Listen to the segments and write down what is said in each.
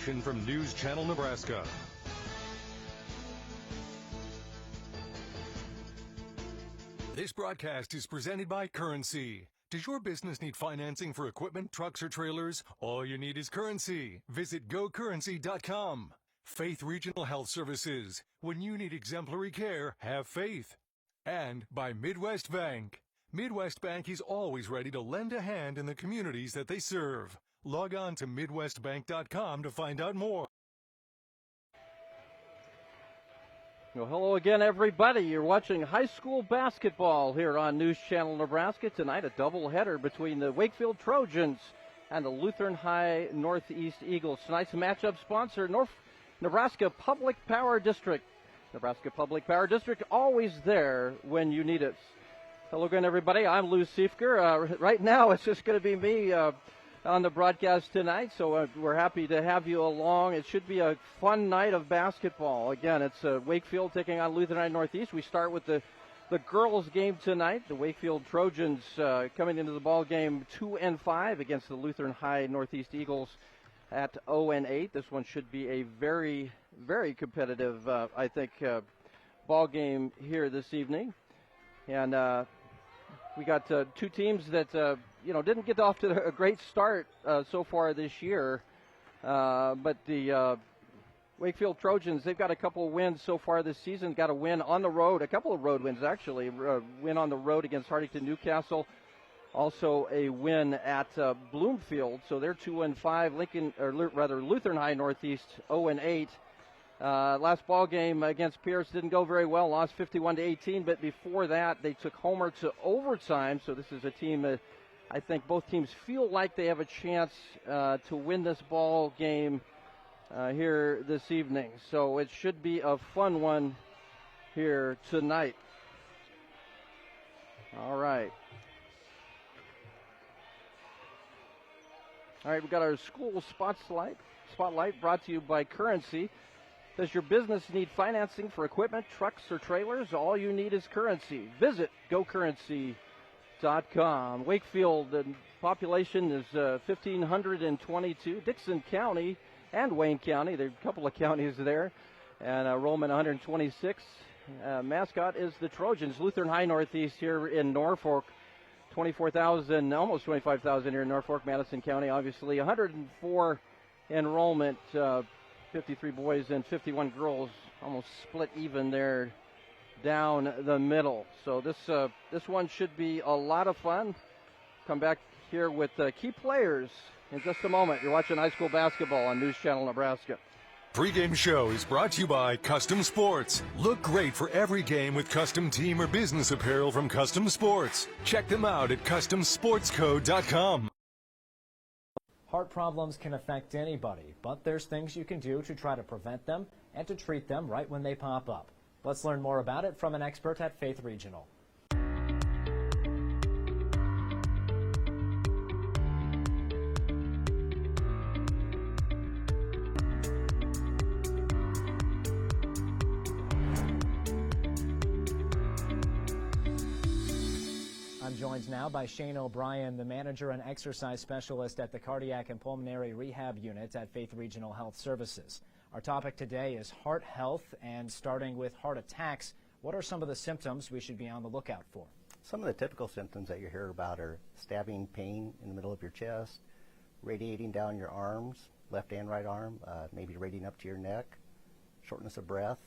From News Channel Nebraska. This broadcast is presented by Currency. Does your business need financing for equipment, trucks, or trailers? All you need is Currency. Visit gocurrency.com. Faith Regional Health Services. When you need exemplary care, have faith. And by Midwest Bank. Midwest Bank is always ready to lend a hand in the communities that they serve. Log on to MidwestBank.com to find out more. Well, hello again, everybody. You're watching high school basketball here on News Channel Nebraska. Tonight, a doubleheader between the Wakefield Trojans and the Lutheran High Northeast Eagles. Tonight's matchup sponsor, Nebraska Public Power District. Nebraska Public Power District, always there when you need us. Hello again, everybody. I'm Lou Siefker. Right now, it's just going to be me on the broadcast tonight, so we're happy to have you along. It should be a fun night of basketball. Again, it's Wakefield taking on Lutheran High Northeast. We start with the girls' game tonight. The Wakefield Trojans coming into the ball game 2-5 against the Lutheran High Northeast Eagles at 0-8. This one should be a very, very competitive, I think, ball game here this evening. And we got two teams that didn't get off to a great start so far this year. But the Wakefield Trojans, they've got a couple of wins so far this season. Got a win on the road, a couple of road wins actually. Win on the road against Hartington Newcastle. Also a win at Bloomfield. So they're 2-5. Lutheran High Northeast 0-8. Last ball game against Pierce didn't go very well, lost 51-18, but before that they took Homer to overtime. So this is a team that I think both teams feel like they have a chance to win this ball game here this evening. So it should be a fun one here tonight. All right. All right, we've got our school spotlight brought to you by Currency. Does your business need financing for equipment, trucks, or trailers? All you need is Currency. Visit gocurrency.com. Wakefield, the population is 1,522. Dixon County and Wayne County, there are a couple of counties there, and enrollment 126. Mascot is the Trojans. Lutheran High Northeast here in Norfolk. 24,000, almost 25,000 here in Norfolk, Madison County, obviously. 104 enrollment, 53 boys and 51 girls, almost split even there down the middle. So this one should be a lot of fun. Come back here with key players in just a moment. You're watching high school basketball on News Channel Nebraska. Pregame show is brought to you by Custom Sports. Look great for every game with custom team or business apparel from Custom Sports. Check them out at CustomSportsCode.com. Heart problems can affect anybody, but there's things you can do to try to prevent them and to treat them right when they pop up. Let's learn more about it from an expert at Faith Regional. I'm joined now by Shane O'Brien, the manager and exercise specialist at the Cardiac and Pulmonary Rehab Unit at Faith Regional Health Services. Our topic today is heart health, and starting with heart attacks, what are some of the symptoms we should be on the lookout for? Some of the typical symptoms that you hear about are stabbing pain in the middle of your chest, radiating down your arms, left and right arm, maybe radiating up to your neck, shortness of breath.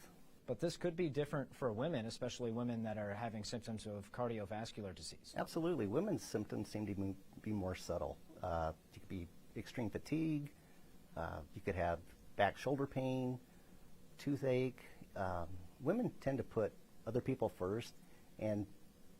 But this could be different for women, especially women that are having symptoms of cardiovascular disease. Absolutely. Women's symptoms seem to be more subtle. You could be extreme fatigue. You could have back shoulder pain, toothache. Women tend to put other people first and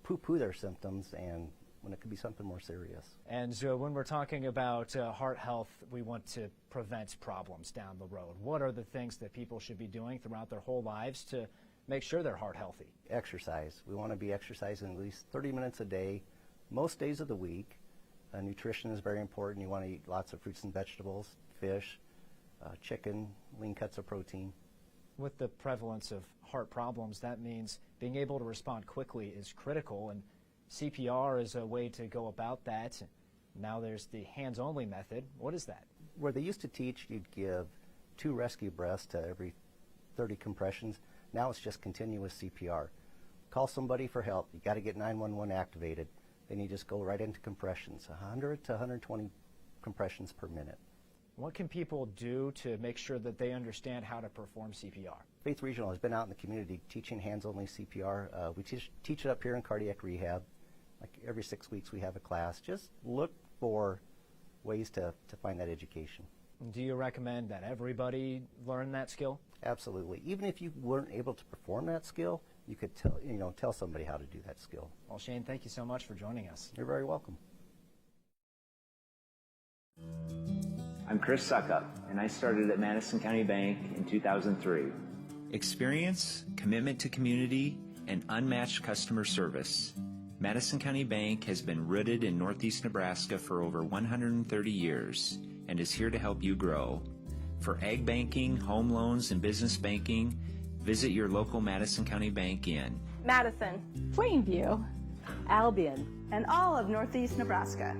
poo-poo their symptoms, and when it could be something more serious. And so when we're talking about heart health, we want to prevent problems down the road. What are the things that people should be doing throughout their whole lives to make sure they're heart healthy? Exercise. We want to be exercising at least 30 minutes a day, most days of the week. Nutrition is very important. You want to eat lots of fruits and vegetables, fish, chicken, lean cuts of protein. With the prevalence of heart problems, that means being able to respond quickly is critical, and CPR is a way to go about that. Now there's the hands-only method. What is that? Where they used to teach, you'd give 2 rescue breaths to every 30 compressions. Now it's just continuous CPR. Call somebody for help. You got to get 911 activated. Then you just go right into compressions, 100 to 120 compressions per minute. What can people do to make sure that they understand how to perform CPR? Faith Regional has been out in the community teaching hands-only CPR. We teach it up here in cardiac rehab. Like every 6 weeks we have a class. Just look for ways to find that education. Do you recommend that everybody learn that skill? Absolutely. Even if you weren't able to perform that skill, you could tell somebody how to do that skill. Well, Shane, thank you so much for joining us. You're very welcome. I'm Chris Suckup, and I started at Madison County Bank in 2003. Experience, commitment to community, and unmatched customer service. Madison County Bank has been rooted in Northeast Nebraska for over 130 years and is here to help you grow. For ag banking, home loans, and business banking, visit your local Madison County Bank in Madison, Plainview, Albion, and all of Northeast Nebraska.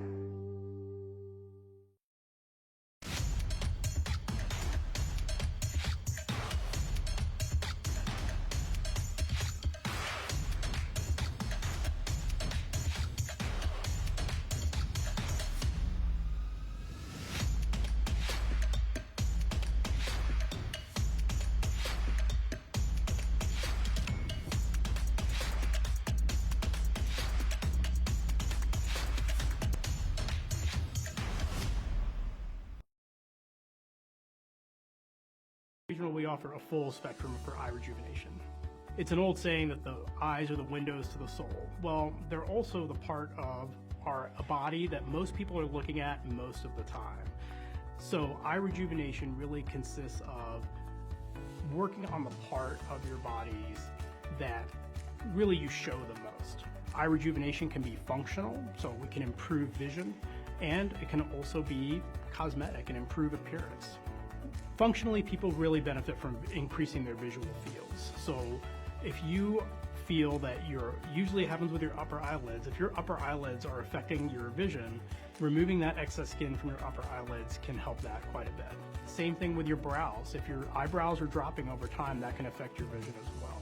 Regional, we offer a full spectrum for eye rejuvenation. It's an old saying that the eyes are the windows to the soul. Well, they're also the part of a body that most people are looking at most of the time. So eye rejuvenation really consists of working on the part of your bodies that really you show the most. Eye rejuvenation can be functional, so we can improve vision, and it can also be cosmetic and improve appearance. Functionally, people really benefit from increasing their visual fields. So if you feel that usually it happens with your upper eyelids, if your upper eyelids are affecting your vision, removing that excess skin from your upper eyelids can help that quite a bit. Same thing with your brows. If your eyebrows are dropping over time, that can affect your vision as well.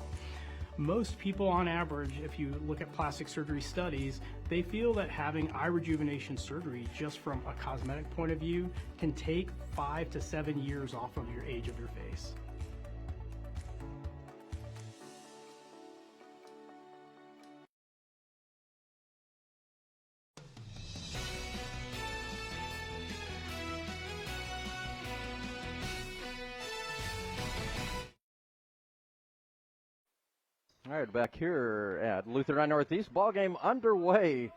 Most people on average, if you look at plastic surgery studies, they feel that having eye rejuvenation surgery just from a cosmetic point of view can take 5 to 7 years off of your age of your face. All right, back here at Lutheran High Northeast, ball game underway.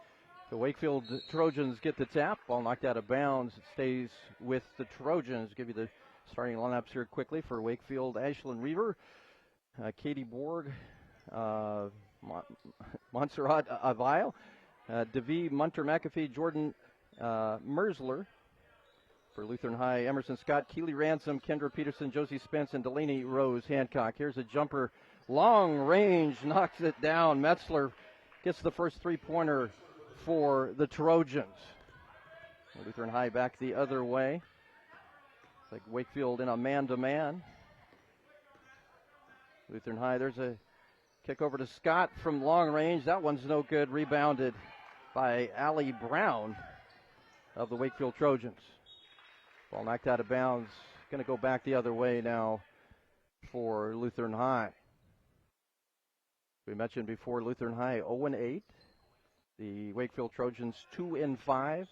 The Wakefield Trojans get the tap. Ball knocked out of bounds. It stays with the Trojans. Give you the starting lineups here quickly for Wakefield: Ashlyn Reaver, Katie Borg, Montserrat Avile, Devi Munter McAfee, Jordan Mersler. For Lutheran High, Emerson Scott, Keely Ransom, Kendra Peterson, Josie Spence, and Delaney Rose Hancock. Here's a jumper. Long range, knocks it down. Metzler gets the first three-pointer for the Trojans. Lutheran High back the other way. It's like Wakefield in a man-to-man. Lutheran High, there's a kick over to Scott from long range. That one's no good. Rebounded by Allie Brown of the Wakefield Trojans. Ball knocked out of bounds. Going to go back the other way now for Lutheran High. We mentioned before Lutheran High 0-8. The Wakefield Trojans 2-5.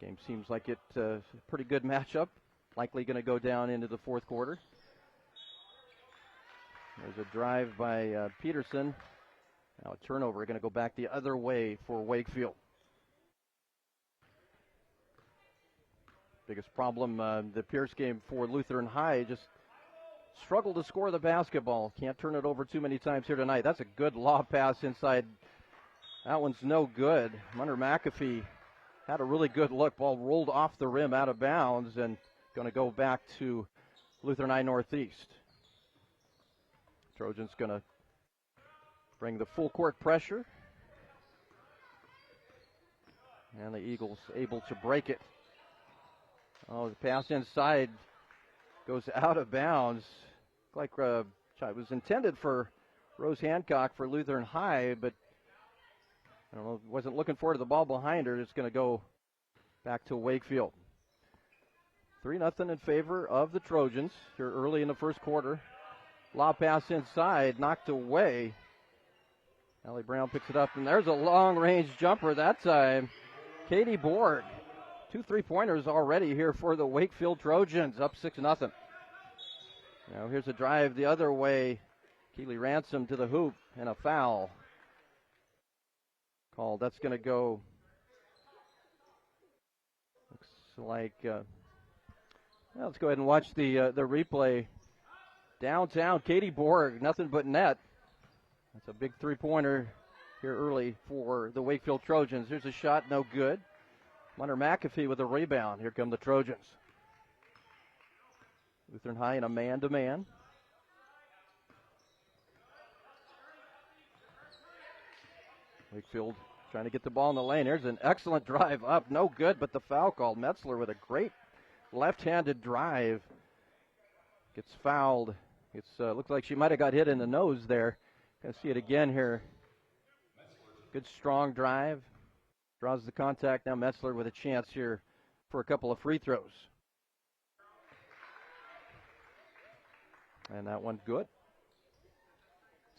Game seems like it's a pretty good matchup. Likely going to go down into the fourth quarter. There's a drive by Peterson. Now a turnover. Going to go back the other way for Wakefield. Biggest problem the Pierce game for Lutheran High, just struggled to score the basketball. Can't turn it over too many times here tonight. That's a good lob pass inside. That one's no good. Munter McAfee had a really good look. Ball rolled off the rim out of bounds and going to go back to Lutheran High Northeast. Trojans going to bring the full court pressure. And the Eagles able to break it. Oh, the pass inside. goes out of bounds. Like it was intended for Rose Hancock for Lutheran High, but I don't know, wasn't looking forward to the ball behind her. It's going to go back to Wakefield. 3-0 in favor of the Trojans here early in the first quarter. Lob pass inside, knocked away. Allie Brown picks it up, and there's a long-range jumper that time. Katie Borg, 2 3-pointers already here for the Wakefield Trojans, up 6-0. Now here's a drive the other way. Keely Ransom to the hoop, and a foul called. That's going to go, looks like, well, let's go ahead and watch the replay. Downtown, Katie Borg, nothing but net. That's a big 3-pointer here early for the Wakefield Trojans. Here's a shot, no good. Hunter McAfee with a rebound. Here come the Trojans. Lutheran High in a man-to-man. Wakefield trying to get the ball in the lane. There's an excellent drive up, no good, but the foul called. Metzler with a great left-handed drive. Gets fouled. It looks like she might have got hit in the nose there. Gonna see it again here. Good strong drive. Draws the contact. Now Metzler with a chance here for a couple of free throws. And that one good.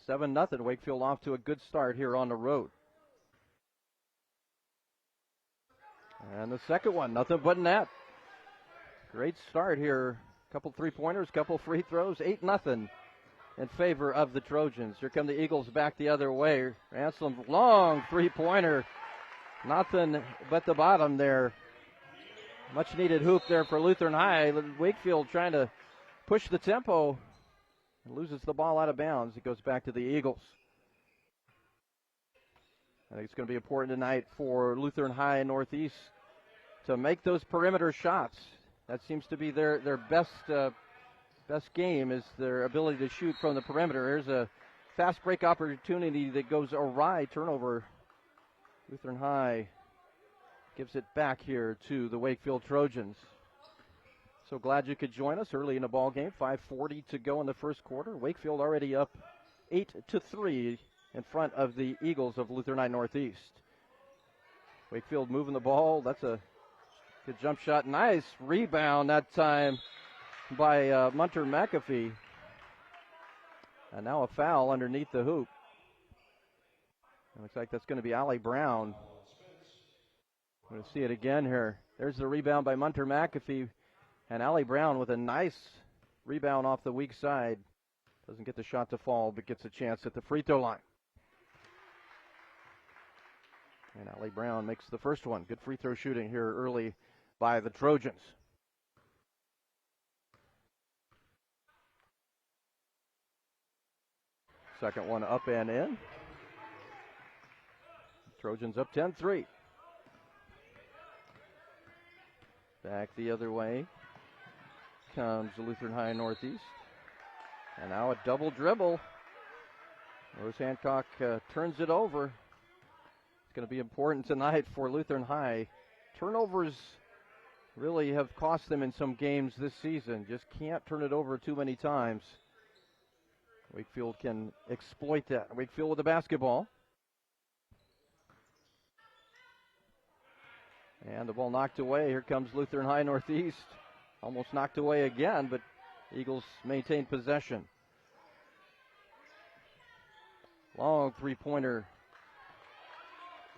7-0. Wakefield off to a good start here on the road. And the second one, nothing but net. Great start here. Couple 3-pointers, couple free throws. 8-0 in favor of the Trojans. Here come the Eagles back the other way. Ransom, long 3-pointer. Nothing but the bottom there. Much needed hoop there for Lutheran High. Wakefield trying to push the tempo. And loses the ball out of bounds. It goes back to the Eagles. I think it's going to be important tonight for Lutheran High Northeast to make those perimeter shots. That seems to be their best game, is their ability to shoot from the perimeter. Here's a fast break opportunity that goes awry. Turnover. Lutheran High gives it back here to the Wakefield Trojans. So glad you could join us early in the ball game. 5:40 to go in the first quarter. Wakefield already up 8-3 in front of the Eagles of Lutheran High Northeast. Wakefield moving the ball. That's a good jump shot. Nice rebound that time by Munter McAfee. And now a foul underneath the hoop. It looks like that's going to be Allie Brown. I'm going to see it again here. There's the rebound by Munter McAfee. And Allie Brown with a nice rebound off the weak side. Doesn't get the shot to fall, but gets a chance at the free throw line. And Allie Brown makes the first one. Good free throw shooting here early by the Trojans. Second one up and in. Trojans up 10-3. Back the other way comes Lutheran High Northeast. And now a double dribble. Rose Hancock turns it over. It's going to be important tonight for Lutheran High. Turnovers really have cost them in some games this season. Just can't turn it over too many times. Wakefield can exploit that. Wakefield with the basketball. And the ball knocked away. Here comes Lutheran High Northeast. Almost knocked away again, but Eagles maintain possession. Long 3-pointer.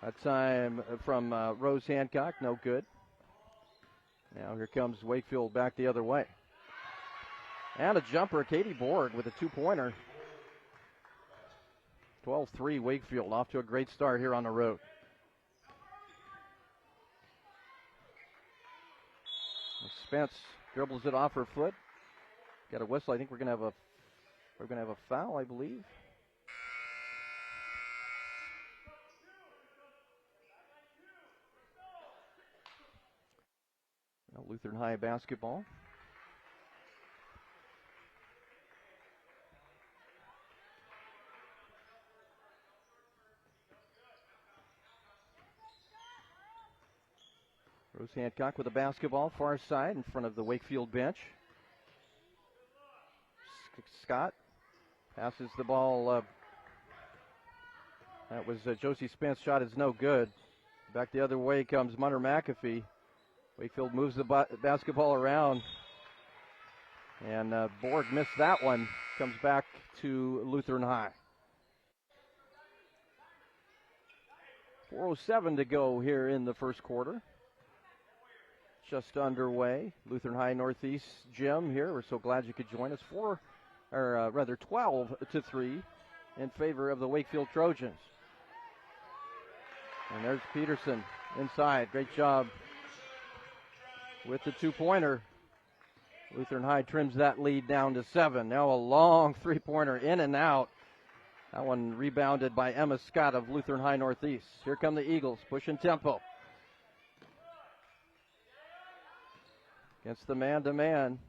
That time from Rose Hancock, no good. Now here comes Wakefield back the other way. And a jumper, Katie Borg with a 2-pointer. 12-3 Wakefield, off to a great start here on the road. Spence dribbles it off her foot. Got a whistle. I think we're gonna have a foul, I believe. Now Lutheran High basketball. Rose Hancock with the basketball, far side in front of the Wakefield bench. Scott passes the ball. That was Josie Spence. Shot is no good. Back the other way comes Munter McAfee. Wakefield moves the basketball around. And Borg missed that one. Comes back to Lutheran High. 4:07 to go here in the first quarter. Just underway. Lutheran High Northeast Gym here. We're so glad you could join us. 12-3 in favor of the Wakefield Trojans. And there's Peterson inside. Great job with the two-pointer. Lutheran High trims that lead down to 7. Now a long three-pointer in and out. That one rebounded by Emma Scott of Lutheran High Northeast. Here come the Eagles, pushing tempo. Against the man-to-man.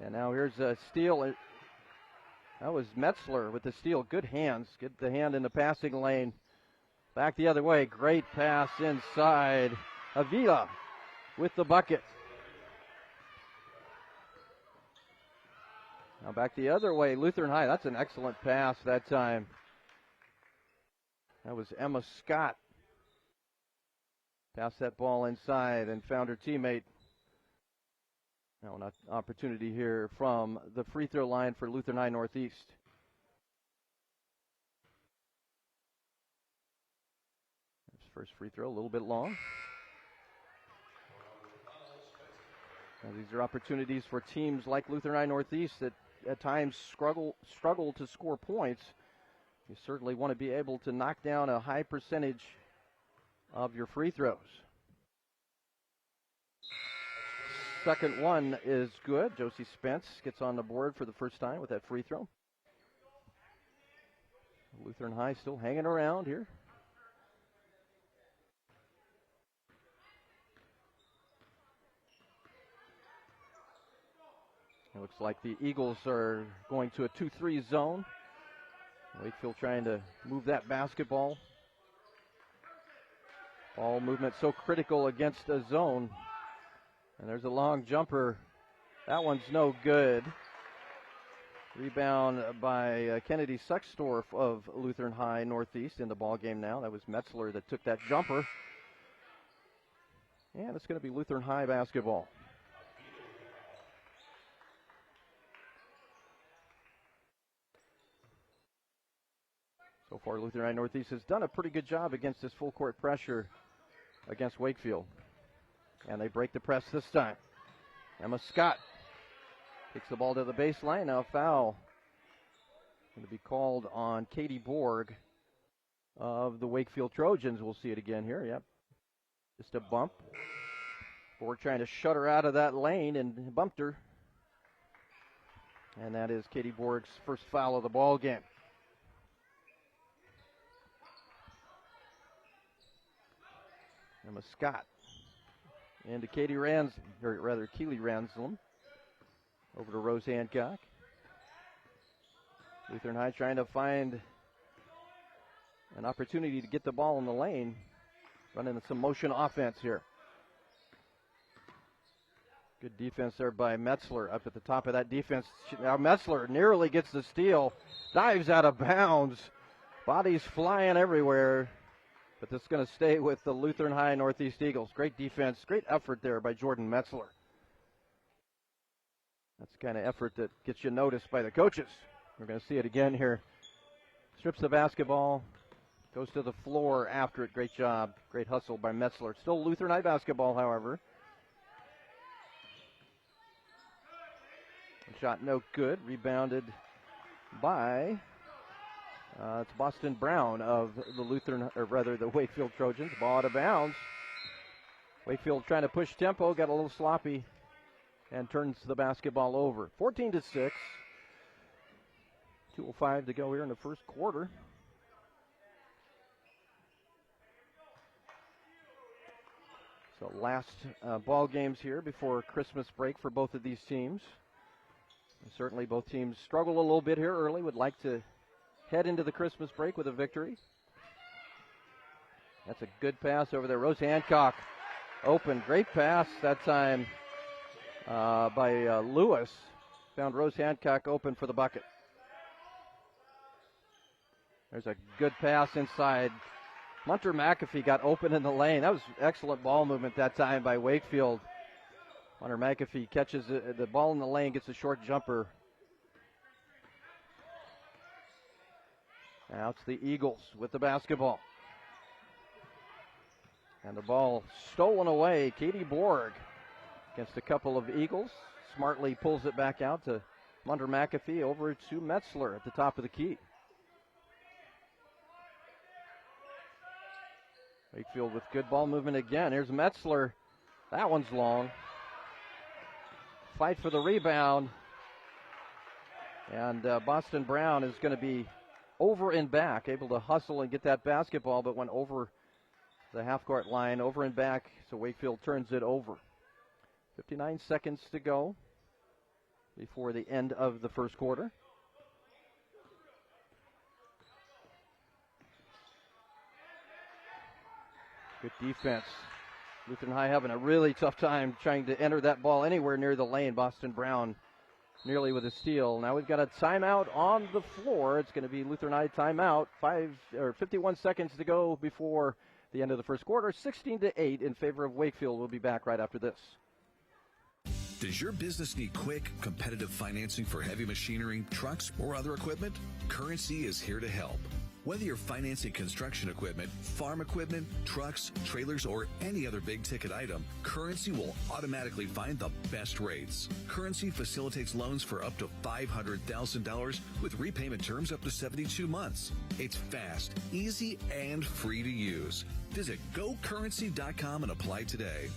And now here's a steal. That was Metzler with the steal. Good hands. Get the hand in the passing lane. Back the other way. Great pass inside. Avila with the bucket. Now back the other way. Lutheran High. That's an excellent pass that time. That was Emma Scott. Passed that ball inside and found her teammate. Now an opportunity here from the free throw line for Lutheran High Northeast. There's first free throw, a little bit long. Now these are opportunities for teams like Lutheran High Northeast that at times struggle to score points. You certainly want to be able to knock down a high percentage of your free throws. Second one is good. Josie Spence gets on the board for the first time with that free throw. Lutheran High still hanging around here. It looks like the Eagles are going to a 2-3 zone. Wakefield trying to move that basketball. Ball movement so critical against a zone. And there's a long jumper. That one's no good. Rebound by Kennedy Sextorf of Lutheran High Northeast in the ball game now. That was Metzler that took that jumper. And it's going to be Lutheran High basketball. So far, Lutheran High Northeast has done a pretty good job against this full court pressure against Wakefield. And they break the press this time. Emma Scott takes the ball to the baseline. Now a foul going to be called on Katie Borg of the Wakefield Trojans. We'll see it again here. Yep. Just a bump. Borg trying to shut her out of that lane and bumped her. And that is Katie Borg's first foul of the ball game. Emma Scott into Keely Ranslem. Over to Rose Hancock. Lutheran High trying to find an opportunity to get the ball in the lane. Running some motion offense here. Good defense there by Metzler up at the top of that defense. Now Metzler nearly gets the steal. Dives out of bounds. Bodies flying everywhere. But this is going to stay with the Lutheran High Northeast Eagles. Great defense, great effort there by Jordan Metzler. That's the kind of effort that gets you noticed by the coaches. We're going to see it again here. Strips the basketball, goes to the floor after it. Great job, great hustle by Metzler. Still Lutheran High basketball, however. Shot no good, rebounded by... it's Boston Brown of the Wakefield Trojans. Ball out of bounds. Wakefield trying to push tempo, got a little sloppy, and turns the basketball over. 14-6. 2:05 to go here in the first quarter. So last ball games here before Christmas break for both of these teams. And certainly both teams struggle a little bit here early. Would like to head into the Christmas break with a victory. That's a good pass over there. Rose Hancock open. Great pass that time. by Lewis. Found Rose Hancock open for the bucket. There's a good pass inside. Munter McAfee got open in the lane. That was excellent ball movement that time by Wakefield. Munter McAfee catches the ball in the lane, gets a short jumper. Now it's the Eagles with the basketball. And the ball stolen away. Katie Borg against a couple of Eagles. Smartly pulls it back out to Munter McAfee over to Metzler at the top of the key. Wakefield with good ball movement again. Here's Metzler. That one's long. Fight for the rebound. And Boston Brown is going to be over and back, able to hustle and get that basketball, but went over the half-court line, over and back, so Wakefield turns it over. 59 seconds to go before the end of the first quarter. Good defense. Lutheran High having a really tough time trying to enter that ball anywhere near the lane. Boston Brown nearly with a steal. Now we've got a timeout on the floor. It's going to be Lutheran High timeout. 51 seconds to go before the end of the first quarter. 16-8 in favor of Wakefield. We'll be back right after this. Does your business need quick, competitive financing for heavy machinery, trucks, or other equipment? Currency is here to help. Whether you're financing construction equipment, farm equipment, trucks, trailers, or any other big-ticket item, Currency will automatically find the best rates. Currency facilitates loans for up to $500,000 with repayment terms up to 72 months. It's fast, easy, and free to use. Visit GoCurrency.com and apply today.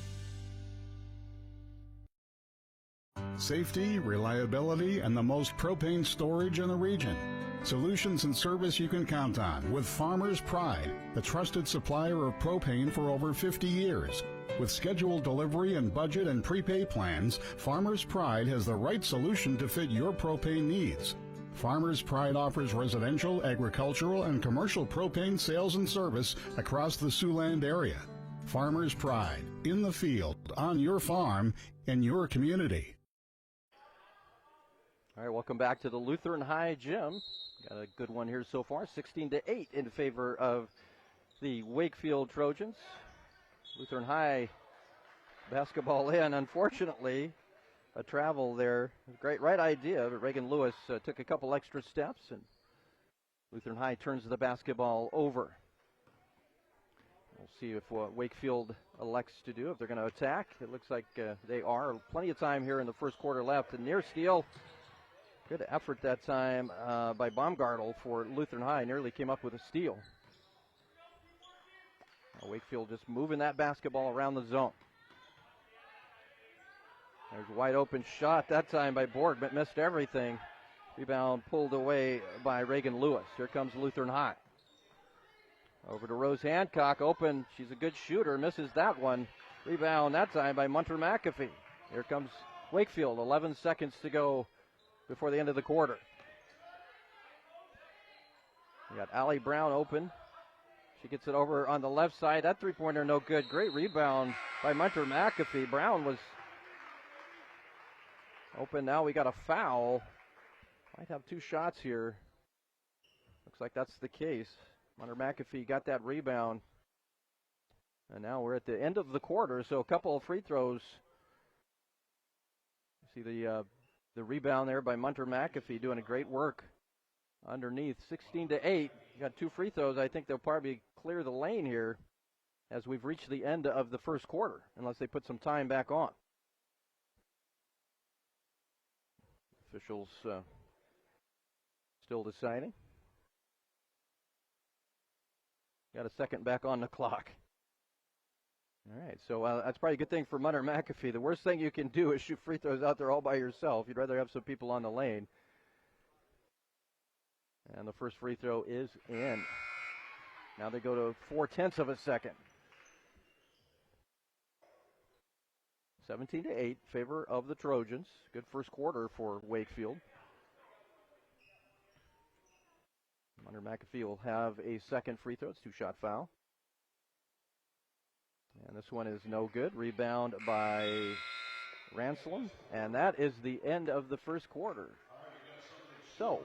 Safety, reliability, and the most propane storage in the region. Solutions and service you can count on with Farmers Pride, the trusted supplier of propane for over 50 years. With scheduled delivery and budget and prepay plans, Farmers Pride has the right solution to fit your propane needs. Farmers Pride offers residential, agricultural, and commercial propane sales and service across the Siouxland area. Farmers Pride, in the field, on your farm, in your community. All right, welcome back to the Lutheran High Gym. Got a good one here so far, 16-8 in favor of the Wakefield Trojans. Lutheran High basketball in. Unfortunately, a travel there. Great right idea, but Reagan Lewis took a couple extra steps, and Lutheran High turns the basketball over. We'll see if Wakefield elects to do, if they're going to attack. It looks like they are. Plenty of time here in the first quarter left. And near steal. Good effort that time by Baumgartel for Lutheran High. Nearly came up with a steal. Wakefield just moving that basketball around the zone. There's a wide open shot that time by Borg, but missed everything. Rebound pulled away by Reagan Lewis. Here comes Lutheran High. Over to Rose Hancock, open. She's a good shooter, misses that one. Rebound that time by Munter McAfee. Here comes Wakefield, 11 seconds to go before the end of the quarter. We got Allie Brown open. She gets it over on the left side. That three-pointer no good. Great rebound by Munter McAfee. Brown was open. Now we got a foul. Might have two shots here. Looks like that's the case. Munter McAfee got that rebound. And now we're at the end of the quarter, so a couple of free throws. See the rebound there by Munter McAfee doing a great work underneath. 16-8. You got two free throws. I think they'll probably clear the lane here as we've reached the end of the first quarter, unless they put some time back on. Officials still deciding. Got a second back on the clock. All right, so that's probably a good thing for Munter McAfee. The worst thing you can do is shoot free throws out there all by yourself. You'd rather have some people on the lane. And the first free throw is in. Now they go to 0.4 of a second. 17-8, favor of the Trojans. Good first quarter for Wakefield. Munter McAfee will have a second free throw. It's two-shot foul. And this one is no good. Rebound by Ransom, and that is the end of the first quarter. So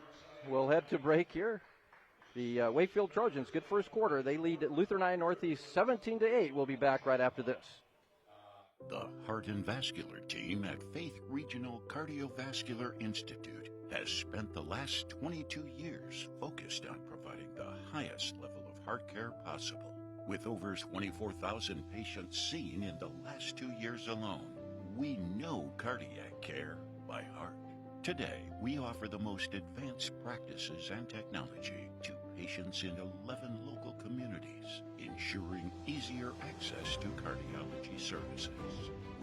we'll head to break here. The Wakefield Trojans, good first quarter. They lead Lutheran High Northeast 17-8. We'll be back right after this. The Heart and Vascular team at Faith Regional Cardiovascular Institute has spent the last 22 years focused on providing the highest level of heart care possible. With over 24,000 patients seen in the last 2 years alone, we know cardiac care by heart. Today, we offer the most advanced practices and technology to patients in 11 local communities, ensuring easier access to cardiology services.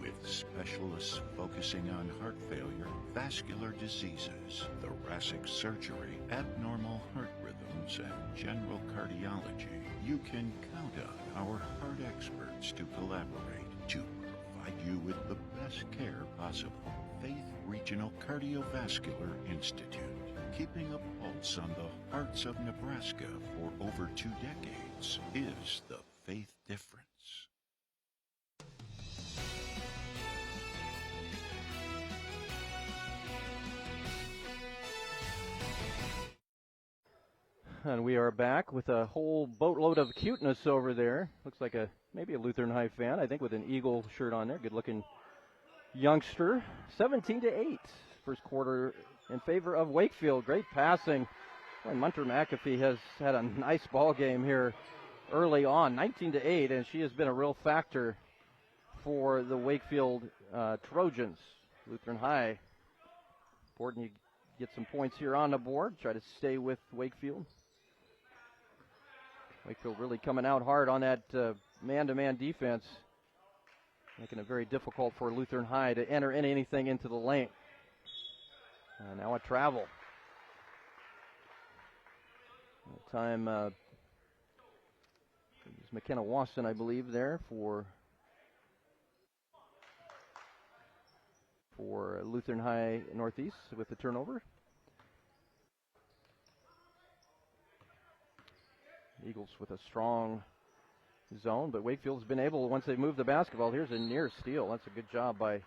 With specialists focusing on heart failure, vascular diseases, thoracic surgery, abnormal heart rhythms, and general cardiology, you can count on our heart experts to collaborate to provide you with the best care possible. Faith Regional Cardiovascular Institute, keeping a pulse on the hearts of Nebraska for over 2 decades, is the faith difference. And we are back with a whole boatload of cuteness over there. Looks like maybe a Lutheran High fan, I think, with an Eagle shirt on there. Good-looking youngster. 17-8. First quarter in favor of Wakefield. Great passing. Boy, Munter McAfee has had a nice ball game here early on. 19-8, and she has been a real factor for the Wakefield Trojans. Lutheran High. Important you get some points here on the board. Try to stay with Wakefield. Wakefield really coming out hard on that man-to-man defense, making it very difficult for Lutheran High to enter anything into the lane. Now a travel. Time is McKenna Wasson, I believe, there for Lutheran High Northeast with the turnover. Eagles with a strong zone, but Wakefield's been able, once they move the basketball, here's a near steal. That's a good job by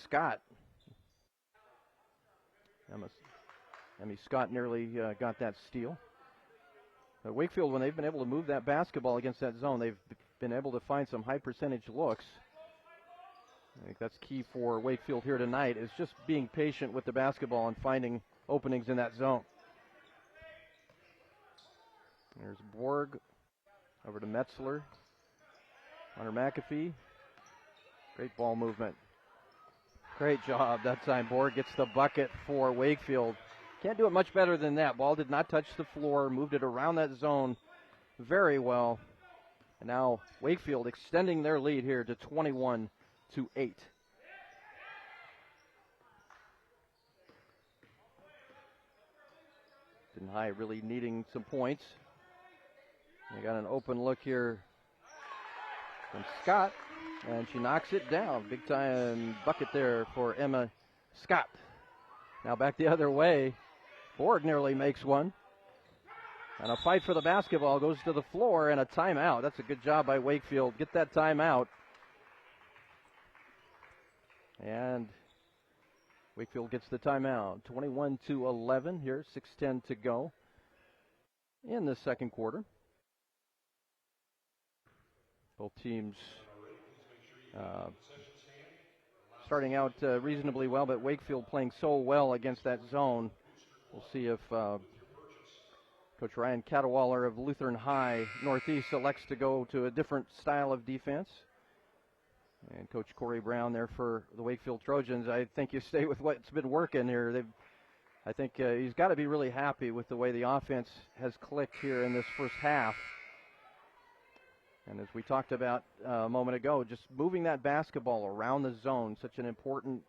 Scott. Emmy Scott nearly got that steal. Wakefield, when they've been able to move that basketball against that zone, they've been able to find some high percentage looks. I think that's key for Wakefield here tonight, is just being patient with the basketball and finding openings in that zone. There's Borg over to Metzler. Hunter McAfee. Great ball movement. Great job that time. Borg gets the bucket for Wakefield. Can't do it much better than that. Ball did not touch the floor. Moved it around that zone very well. And now Wakefield extending their lead here to 21-8. Lutheran High really needing some points. They got an open look here from Scott, and she knocks it down. Big time bucket there for Emma Scott. Now back the other way. Borg nearly makes one. And a fight for the basketball goes to the floor, and a timeout. That's a good job by Wakefield. Get that timeout. And Wakefield gets the timeout. 21-11 here, 6:10 to go in the second quarter. Both teams starting out reasonably well, but Wakefield playing so well against that zone. We'll see if Coach Ryan Cadwaller of Lutheran High Northeast elects to go to a different style of defense. And Coach Corey Brown there for the Wakefield Trojans. I think you stay with what's been working here. I think he's got to be really happy with the way the offense has clicked here in this first half. And as we talked about a moment ago, just moving that basketball around the zone, such an important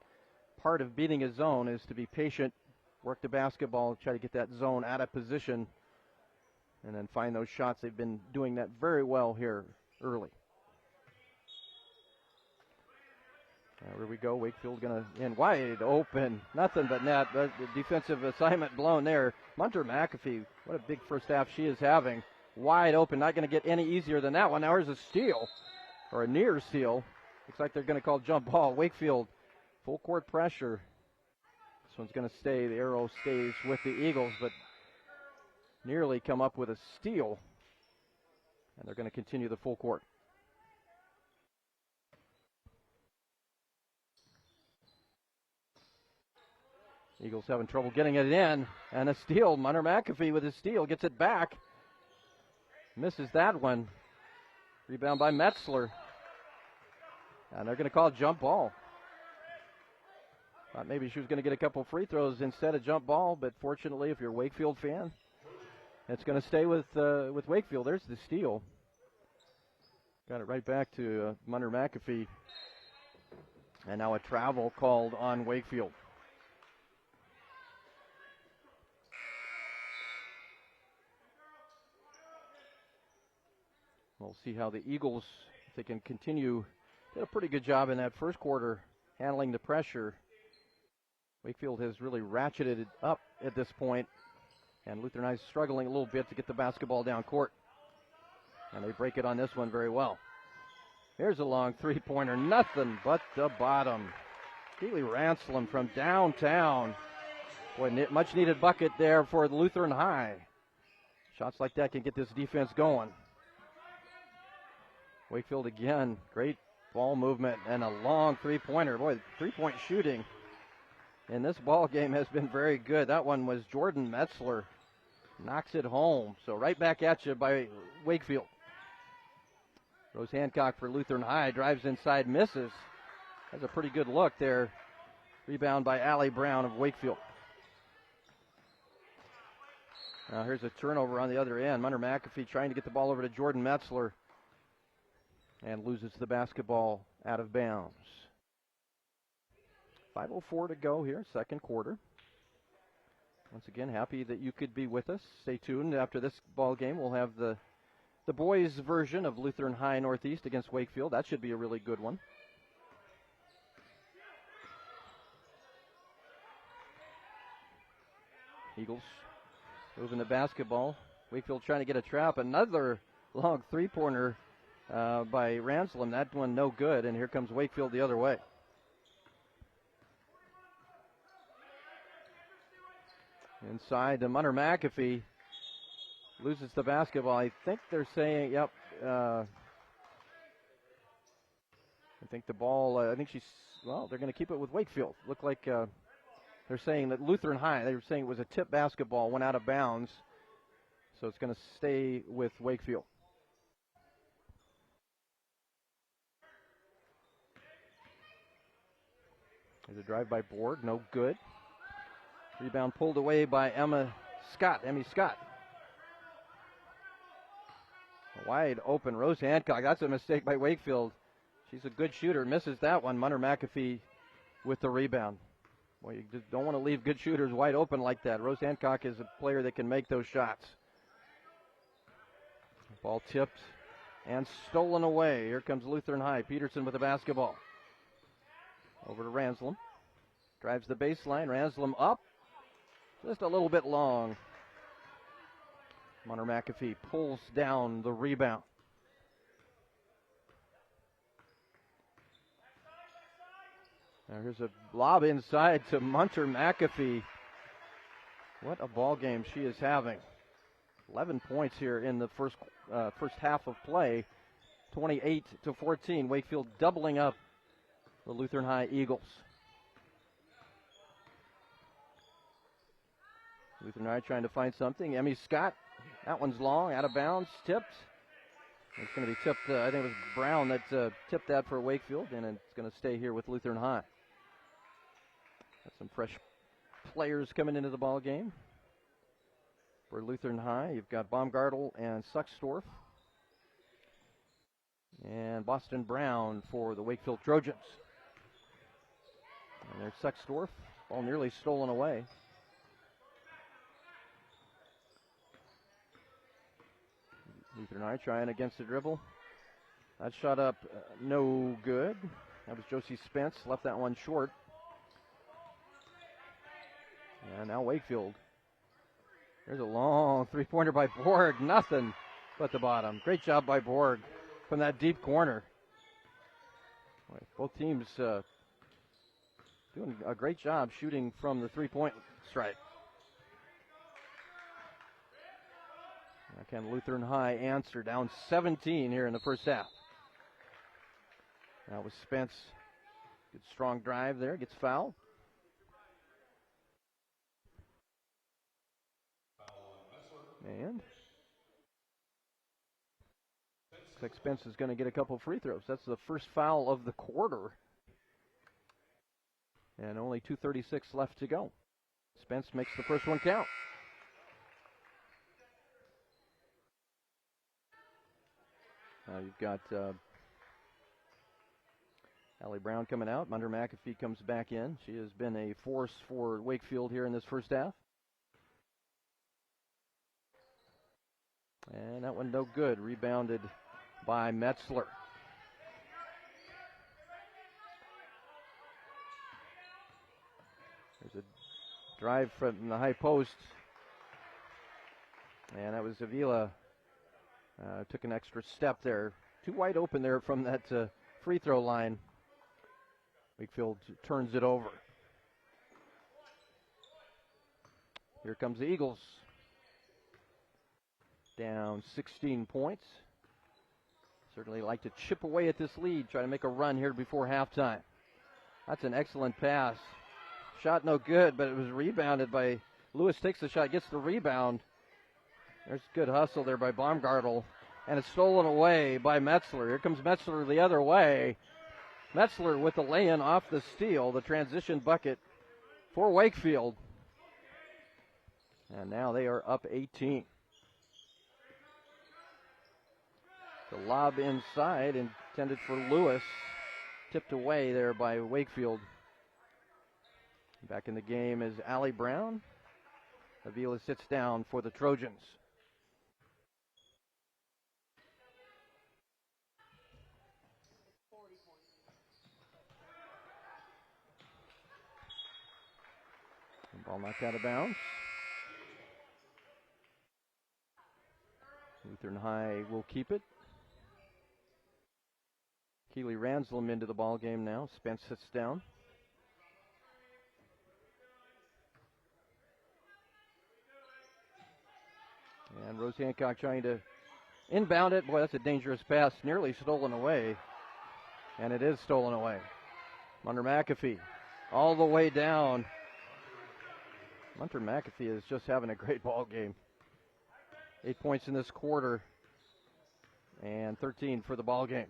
part of beating a zone is to be patient, work the basketball, try to get that zone out of position, and then find those shots. They've been doing that very well here early. Here we go. Wakefield going to in wide open. Nothing but net. The defensive assignment blown there. Munter McAfee, what a big first half she is having. Wide open. Not going to get any easier than that one. Now here's a steal, or a near steal. Looks like they're going to call jump ball. Wakefield Full court pressure. This one's going to stay. The arrow stays with the Eagles, but nearly come up with a steal. And they're going to continue the full court. Eagles having trouble getting it in. And a steal. Munner McAfee with a steal. Gets it back. Misses that one. Rebound by Metzler. And they're going to call a jump ball. Thought maybe she was going to get a couple free throws instead of jump ball, but fortunately, if you're a Wakefield fan, it's going to stay with Wakefield. There's the steal. Got it right back to Munner McAfee. And now a travel called on Wakefield. We'll see how the Eagles, if they can continue, did a pretty good job in that first quarter handling the pressure. Wakefield has really ratcheted it up at this point, and Lutheran High is struggling a little bit to get the basketball down court. And they break it on this one very well. Here's a long three-pointer, nothing but the bottom. Keely Ransom from downtown. Boy, much-needed bucket there for Lutheran High. Shots like that can get this defense going. Wakefield again, great ball movement and a long three-pointer. Boy, three-point shooting in this ball game has been very good. That one was Jordan Metzler. Knocks it home. So right back at you by Wakefield. Rose Hancock for Lutheran High. Drives inside, misses. Has a pretty good look there. Rebound by Allie Brown of Wakefield. Now here's a turnover on the other end. Munner McAfee trying to get the ball over to Jordan Metzler. And loses the basketball out of bounds. 5:04 to go here, second quarter. Once again, happy that you could be with us. Stay tuned. After this ball game, we'll have the boys' version of Lutheran High Northeast against Wakefield. That should be a really good one. Eagles moving the basketball. Wakefield trying to get a trap. Another long three-pointer by Ransom. That one no good, and here comes Wakefield the other way. Inside to Munner McAfee. Loses the basketball. I think they're saying, yep. I think the ball, they're going to keep it with Wakefield. Look like they're saying that Lutheran High, they were saying it was a tip basketball, went out of bounds. So it's going to stay with Wakefield. There's a drive by Borg, no good. Rebound pulled away by Emmy Scott. Wide open, Rose Hancock. That's a mistake by Wakefield. She's a good shooter, misses that one. Munner McAfee with the rebound. Well, you just don't want to leave good shooters wide open like that. Rose Hancock is a player that can make those shots. Ball tipped and stolen away. Here comes Lutheran High. Peterson with the basketball. Over to Ransom. Drives the baseline. Ransom up. Just a little bit long. Munner McAfee pulls down the rebound. Now here's a lob inside to Munter McAfee. What a ball game she is having. 11 points here in the first half of play. 28-14. Wakefield doubling up the Lutheran High Eagles. Lutheran High trying to find something. Emmy Scott. That one's long, out of bounds, tipped. It's going to be tipped. I think it was Brown that tipped that for Wakefield, and it's going to stay here with Lutheran High. Got some fresh players coming into the ball game. For Lutheran High, you've got Baumgartel and Suckstorf. And Boston Brown for the Wakefield Trojans. And there's Suckstorf. Ball nearly stolen away. Lutheran High trying against the dribble. That shot up, no good. That was Josie Spence, left that one short. And now Wakefield. There's a long three-pointer by Borg. Nothing but the bottom. Great job by Borg from that deep corner. Both teams doing a great job shooting from the three-point stripe. Now can Lutheran High answer? Down 17 here in the first half. That was Spence. Good strong drive there. Gets fouled. And looks like Spence is going to get a couple free throws. That's the first foul of the quarter. And only 2:36 left to go. Spence makes the first one count. You've got Allie Brown coming out. Munder McAfee comes back in. She has been a force for Wakefield here in this first half. And that one no good. Rebounded by Metzler. There's a drive from the high post. And that was Avila. Took an extra step there. Too wide open there from that free throw line. Wakefield turns it over. Here comes the Eagles. Down 16 points. Certainly like to chip away at this lead. Try to make a run here before halftime. That's an excellent pass. Shot no good, but it was rebounded by Lewis. Takes the shot, gets the rebound. There's good hustle there by Baumgartel. And it's stolen away by Metzler. Here comes Metzler the other way. Metzler with the lay-in off the steal, the transition bucket for Wakefield. And now they are up 18. The lob inside, intended for Lewis. Tipped away there by Wakefield. Back in the game is Allie Brown. Avila sits down for the Trojans. Ball knocked out of bounds. Lutheran High will keep it. Keely Ranslam into the ball game now. Spence sits down. And Rose Hancock trying to inbound it. Boy, that's a dangerous pass. Nearly stolen away. And it is stolen away. Munder McAfee all the way down. Munder McAfee is just having a great ball game. 8 points in this quarter. And 13 for the ball game.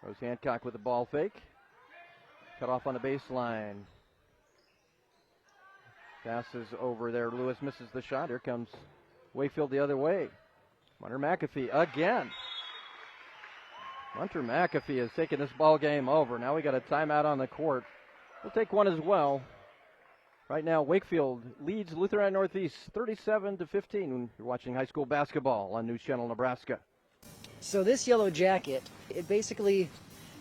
Rose Hancock with the ball fake. Cut off on the baseline. Passes over there. Lewis misses the shot. Here comes Wakefield the other way. Munder McAfee again. Munder McAfee has taken this ball game over. Now we got a timeout on the court. We'll take one as well. Right now, Wakefield leads Lutheran Northeast 37-15. You're watching high school basketball on News Channel Nebraska. So this yellow jacket, it basically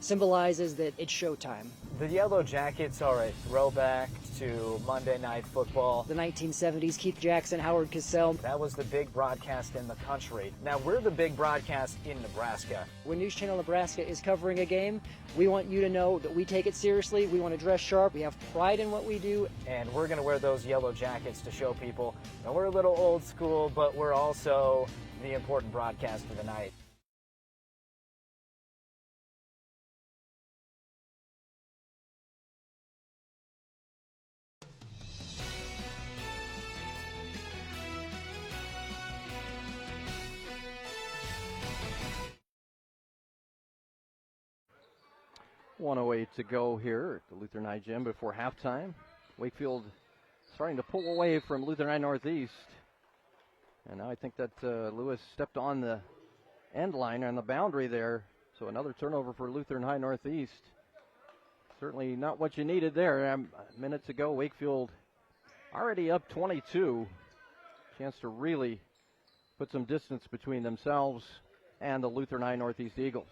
symbolizes that it's showtime. The Yellow Jackets are a throwback to Monday Night Football. The 1970s, Keith Jackson, Howard Cosell. That was the big broadcast in the country. Now we're the big broadcast in Nebraska. When News Channel Nebraska is covering a game, we want you to know that we take it seriously. We want to dress sharp. We have pride in what we do. And we're going to wear those yellow jackets to show people that we're a little old school, but we're also the important broadcast of the night. .108 to go here at the Lutheran High Gym before halftime. Wakefield starting to pull away from Lutheran High Northeast. And now I think that Lewis stepped on the end line on the boundary there. So another turnover for Lutheran High Northeast. Certainly not what you needed there. Minutes ago, Wakefield already up 22. Chance to really put some distance between themselves and the Lutheran High Northeast Eagles.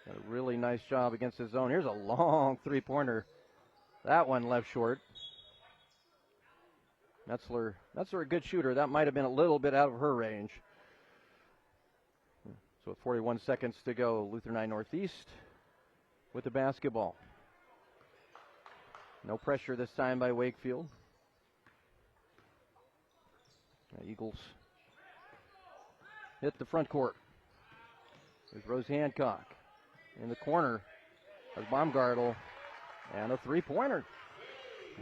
Got a really nice job against his zone. Here's a long three-pointer. That one left short. Metzler a good shooter. That might have been a little bit out of her range. So with 41 seconds to go, Lutheran High Northeast with the basketball. No pressure this time by Wakefield. The Eagles hit the front court. There's Rose Hancock in the corner as Baumgartel, and a three-pointer.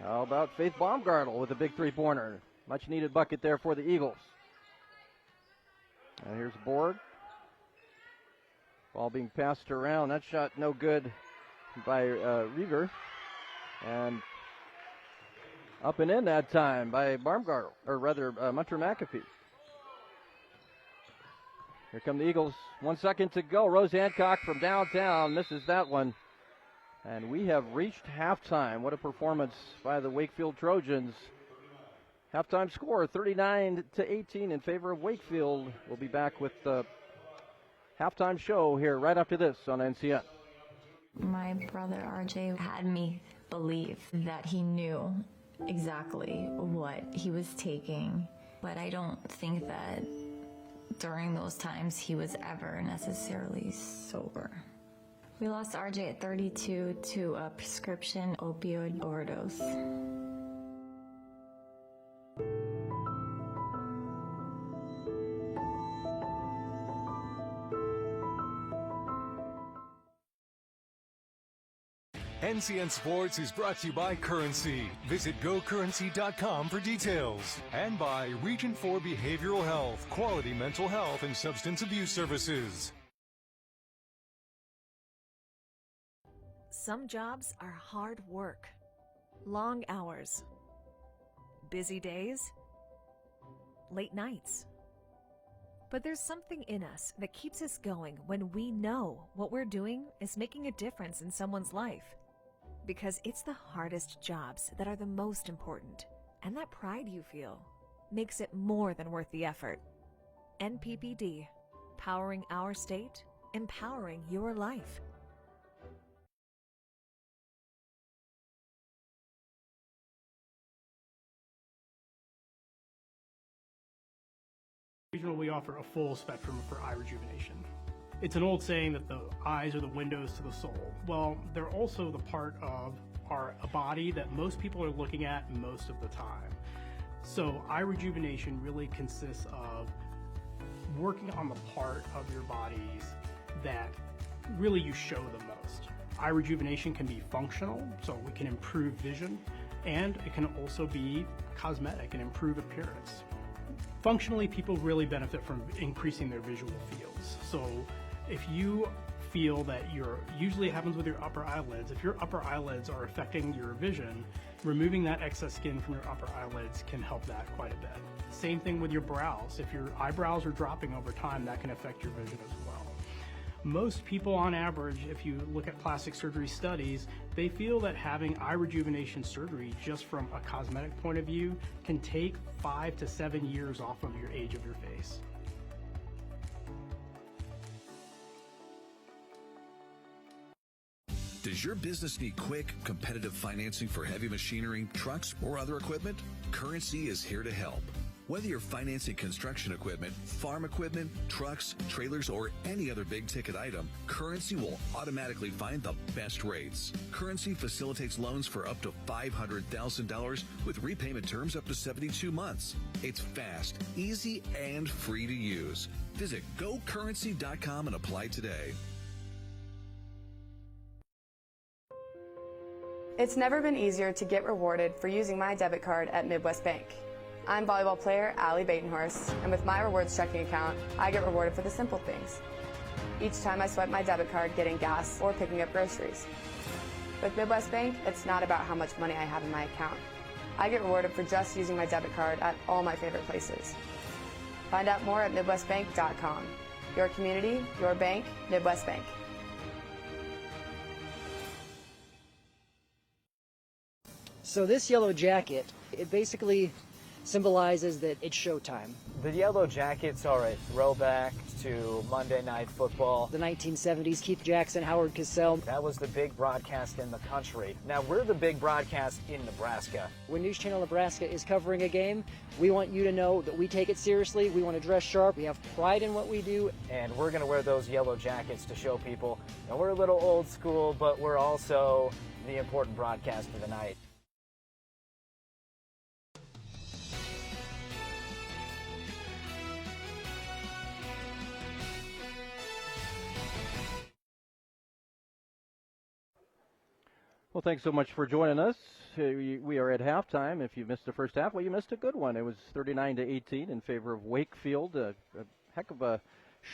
How about Faith Baumgartel with a big three-pointer? Much needed bucket there for the Eagles. And here's Borg. Ball being passed around. That shot no good by Rieger. And up and in that time by Baumgartel, or rather Munter McAfee. Here come the Eagles. 1 second to go. Rose Hancock from downtown misses that one. And we have reached halftime. What a performance by the Wakefield Trojans. Halftime score 39-18 in favor of Wakefield. We'll be back with the halftime show here right after this on NCN. My brother RJ had me believe that he knew exactly what he was taking, but I don't think that during those times he was ever necessarily sober. We lost RJ at 32 to a prescription opioid overdose. NCN Sports is brought to you by Currency. Visit GoCurrency.com for details. And by Region 4 Behavioral Health, quality mental health and substance abuse services. Some jobs are hard work, long hours, busy days, late nights. But there's something in us that keeps us going when we know what we're doing is making a difference in someone's life. Because it's the hardest jobs that are the most important, and that pride you feel makes it more than worth the effort. NPPD, powering our state, empowering your life. Regional, we offer a full spectrum for eye rejuvenation. It's an old saying that the eyes are the windows to the soul. Well, they're also the part of a body that most people are looking at most of the time. So eye rejuvenation really consists of working on the part of your bodies that really you show the most. Eye rejuvenation can be functional, so we can improve vision, and it can also be cosmetic and improve appearance. Functionally, people really benefit from increasing their visual fields. So if you feel that usually it happens with your upper eyelids, if your upper eyelids are affecting your vision, removing that excess skin from your upper eyelids can help that quite a bit. Same thing with your brows. If your eyebrows are dropping over time, that can affect your vision as well. Most people on average, if you look at plastic surgery studies, they feel that having eye rejuvenation surgery just from a cosmetic point of view can take 5 to 7 years off of your age of your face. Does your business need quick, competitive financing for heavy machinery, trucks, or other equipment? Currency is here to help. Whether you're financing construction equipment, farm equipment, trucks, trailers, or any other big-ticket item, Currency will automatically find the best rates. Currency facilitates loans for up to $500,000 with repayment terms up to 72 months. It's fast, easy, and free to use. Visit GoCurrency.com and apply today. It's never been easier to get rewarded for using my debit card at Midwest Bank. I'm volleyball player Allie Batenhorst, and with my rewards checking account, I get rewarded for the simple things. Each time I swipe my debit card getting gas or picking up groceries. With Midwest Bank, it's not about how much money I have in my account. I get rewarded for just using my debit card at all my favorite places. Find out more at MidwestBank.com. Your community, your bank, Midwest Bank. So this yellow jacket, it basically symbolizes that it's showtime. The Yellow Jackets are a throwback to Monday Night Football. The 1970s, Keith Jackson, Howard Cosell. That was the big broadcast in the country. Now we're the big broadcast in Nebraska. When News Channel Nebraska is covering a game, we want you to know that we take it seriously. We want to dress sharp. We have pride in what we do. And we're going to wear those yellow jackets to show people. And we're a little old school, but we're also the important broadcast of the night. Well, thanks so much for joining us. We are at halftime. If you missed the first half, well, you missed a good one. It was 39-18 in favor of Wakefield. A heck of a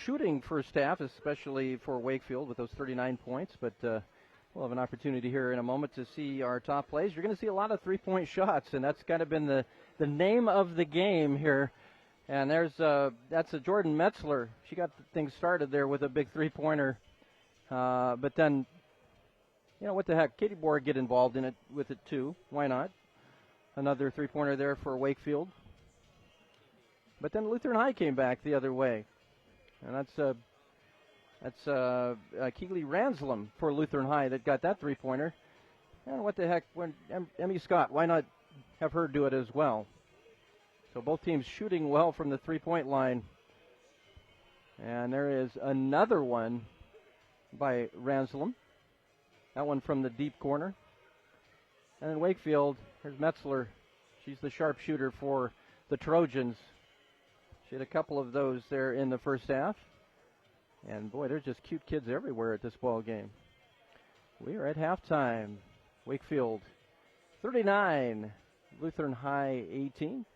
shooting first half, especially for Wakefield with those 39 points. But we'll have an opportunity here in a moment to see our top plays. You're going to see a lot of three-point shots, and that's kind of been the name of the game here. And that's a Jordan Metzler. She got things started there with a big three-pointer. But then, you know, what the heck? Katie Borg get involved in it with it too. Why not? Another three-pointer there for Wakefield. But then Lutheran High came back the other way, and that's Keely Ranslem for Lutheran High that got that three-pointer. And what the heck? When Emmy Scott, why not have her do it as well? So both teams shooting well from the three-point line. And there is another one by Ranslem. That one from the deep corner. And in Wakefield, here's Metzler. She's the sharpshooter for the Trojans. She had a couple of those there in the first half. And boy, there's just cute kids everywhere at this ball game. We are at halftime. Wakefield 39, Lutheran High 18.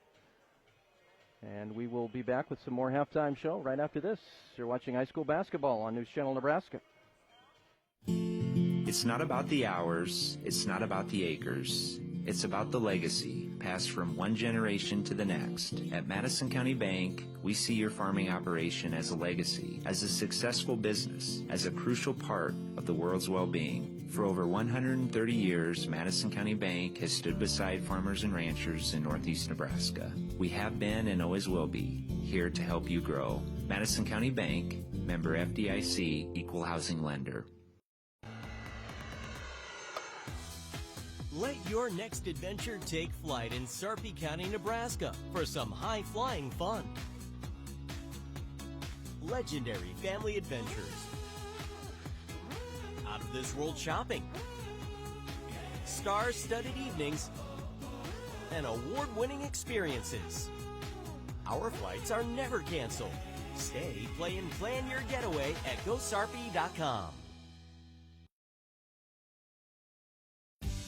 And we will be back with some more halftime show right after this. You're watching high school basketball on News Channel Nebraska. It's not about the hours, it's not about the acres. It's about the legacy, passed from one generation to the next. At Madison County Bank, we see your farming operation as a legacy, as a successful business, as a crucial part of the world's well-being. For over 130 years, Madison County Bank has stood beside farmers and ranchers in northeast Nebraska. We have been and always will be here to help you grow. Madison County Bank, member FDIC, equal housing lender. Let your next adventure take flight in Sarpy County, Nebraska for some high-flying fun. Legendary family adventures. Out-of-this-world shopping. Star-studded evenings. And award-winning experiences. Our flights are never canceled. Stay, play, and plan your getaway at GoSarpy.com.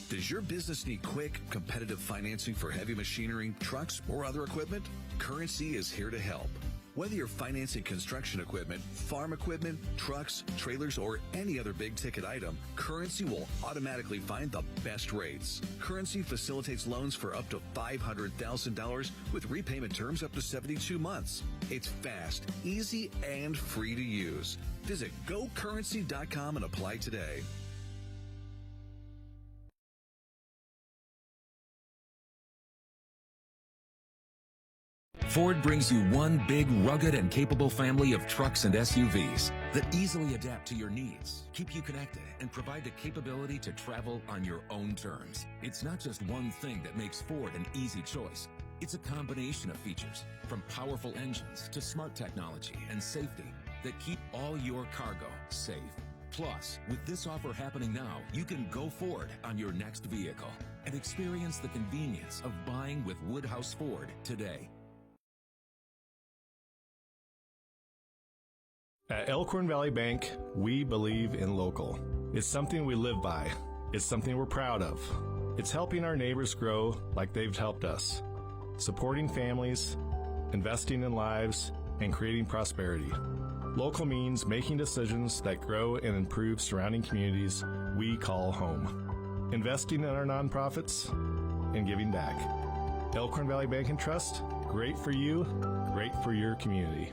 Does your business need quick, competitive financing for heavy machinery, trucks, or other equipment? Currency is here to help. Whether you're financing construction equipment, farm equipment, trucks, trailers, or any other big-ticket item, Currency will automatically find the best rates. Currency facilitates loans for up to $500,000 with repayment terms up to 72 months. It's fast, easy, and free to use. Visit GoCurrency.com and apply today. Ford brings you one big, rugged, and capable family of trucks and SUVs that easily adapt to your needs, keep you connected, and provide the capability to travel on your own terms. It's not just one thing that makes Ford an easy choice. It's a combination of features, from powerful engines to smart technology and safety, that keep all your cargo safe. Plus, with this offer happening now, you can go Ford on your next vehicle and experience the convenience of buying with Woodhouse Ford today. At Elkhorn Valley Bank, we believe in local. It's something we live by. It's something we're proud of. It's helping our neighbors grow like they've helped us. Supporting families, investing in lives, and creating prosperity. Local means making decisions that grow and improve surrounding communities we call home. Investing in our nonprofits and giving back. Elkhorn Valley Bank and Trust, great for you, great for your community.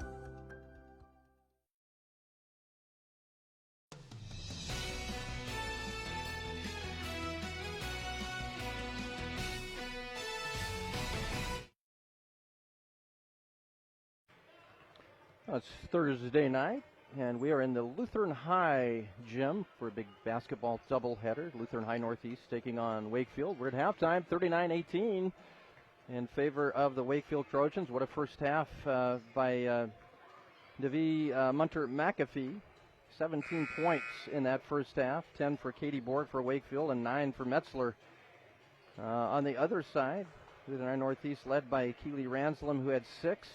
It's Thursday night, and we are in the Lutheran High gym for a big basketball doubleheader. Lutheran High Northeast taking on Wakefield. We're at halftime, 39-18 in favor of the Wakefield Trojans. What a first half by Devi Munter McAfee. 17 points in that first half, 10 for Katie Borg for Wakefield and 9 for Metzler. On the other side, Lutheran High Northeast led by Keely Ranslam, who had 6.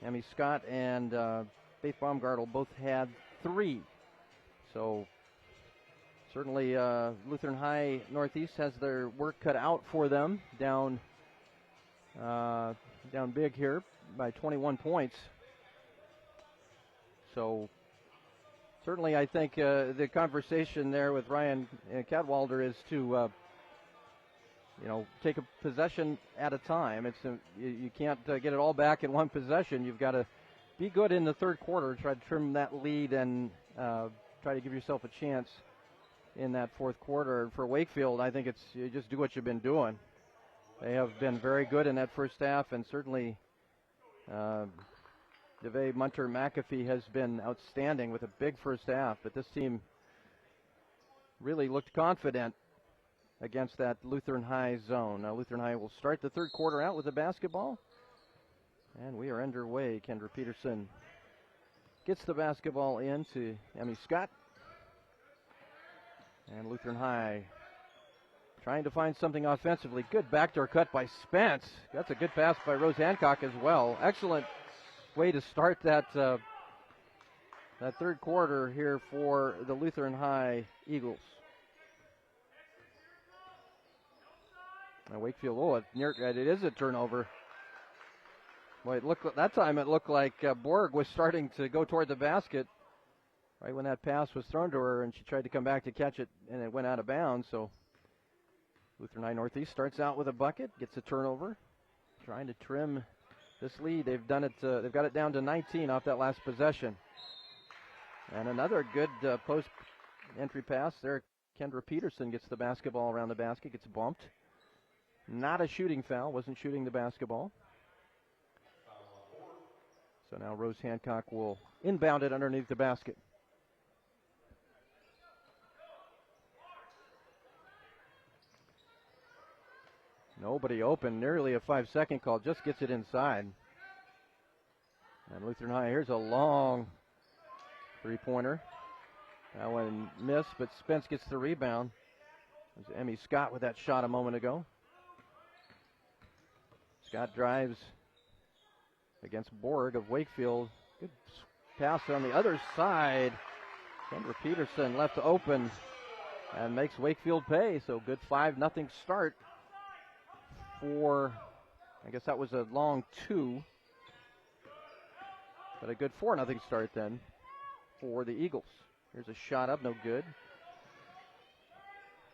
Emmy Scott and Faith Baumgartel both had 3. So certainly Lutheran High Northeast has their work cut out for them, down big here by 21 points. So certainly I think the conversation there with Ryan Cadwalder is to take a possession at a time. You can't get it all back in one possession. You've got to be good in the third quarter, try to trim that lead, and try to give yourself a chance in that fourth quarter. For Wakefield, I think you just do what you've been doing. They have been very good in that first half, and certainly DeVay Munter McAfee has been outstanding with a big first half, but this team really looked confident against that Lutheran High zone. Now Lutheran High will start the third quarter out with the basketball, and we are underway. Kendra Peterson gets the basketball in to Emmy Scott, and Lutheran High trying to find something offensively. Good backdoor cut by Spence. That's a good pass by Rose Hancock as well. Excellent way to start that third quarter here for the Lutheran High Eagles. Now Wakefield, it is a turnover. Boy, that time it looked like Borg was starting to go toward the basket right when that pass was thrown to her, and she tried to come back to catch it, and it went out of bounds. So Lutheran High Northeast starts out with a bucket, gets a turnover, trying to trim this lead. They've got it down to 19 off that last possession. And another good post entry pass there. Kendra Peterson gets the basketball around the basket, gets bumped. Not a shooting foul, wasn't shooting the basketball. So now Rose Hancock will inbound it underneath the basket. Nobody open, nearly a 5-second call, just gets it inside. And Lutheran High, here's a long three-pointer. That one missed, but Spence gets the rebound. There's Emmy Scott with that shot a moment ago. Scott drives against Borg of Wakefield. Good pass on the other side. Kendra Peterson left open and makes Wakefield pay. So good 5-0 start for, I guess that was a long 2. But a good 4-0 start then for the Eagles. Here's a shot up, no good.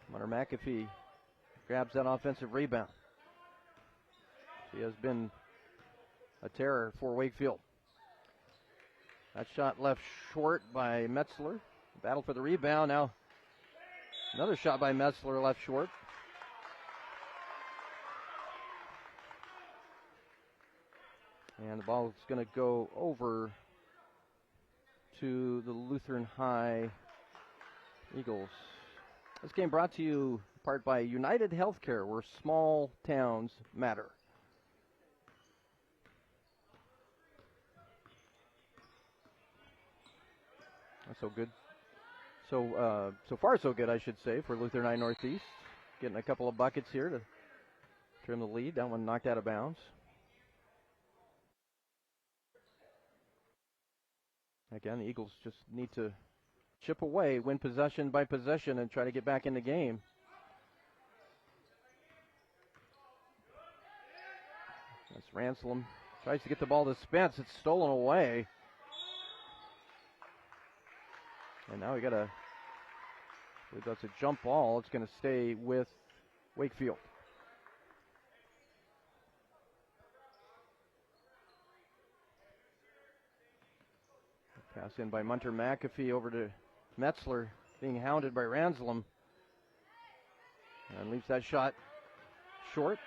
Munter McAfee grabs that offensive rebound. She has been a terror for Wakefield. That shot left short by Metzler. Battle for the rebound. Now another shot by Metzler left short. And the ball is going to go over to the Lutheran High Eagles. This game brought to you in part by United Healthcare, where small towns matter. So good. So far so good, I should say, for Lutheran High Northeast. Getting a couple of buckets here to trim the lead. That one knocked out of bounds. Again, the Eagles just need to chip away, win possession by possession, and try to get back in the game. That's Ranslam. Tries to get the ball to Spence. It's stolen away. And now that's a jump ball. It's going to stay with Wakefield. Pass in by Munter McAfee over to Metzler, being hounded by Ranslam. And leaves that shot short.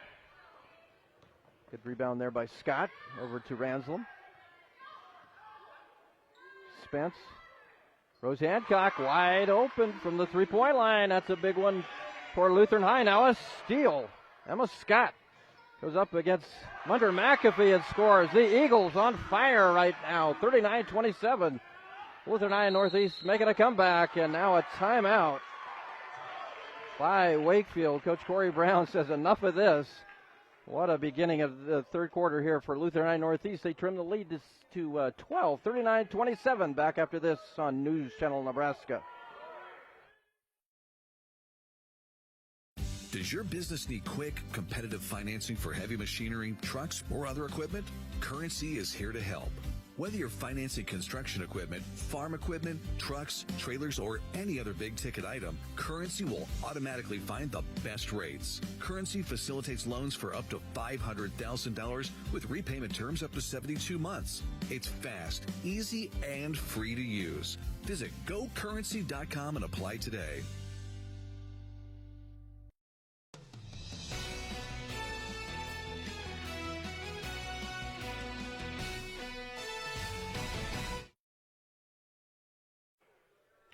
Good rebound there by Scott over to Ranslam. Spence. Rose Hancock wide open from the three-point line. That's a big one for Lutheran High. Now a steal. Emma Scott goes up against Munter McAfee and scores. The Eagles on fire right now, 39-27. Lutheran High and Northeast making a comeback, and now a timeout by Wakefield. Coach Corey Brown says enough of this. What a beginning of the third quarter here for Lutheran High Northeast. They trim the lead to 12, 39-27. Back after this on News Channel Nebraska. Does your business need quick, competitive financing for heavy machinery, trucks, or other equipment? Currency is here to help. Whether you're financing construction equipment, farm equipment, trucks, trailers, or any other big-ticket item, Currency will automatically find the best rates. Currency facilitates loans for up to $500,000 with repayment terms up to 72 months. It's fast, easy, and free to use. Visit GoCurrency.com and apply today.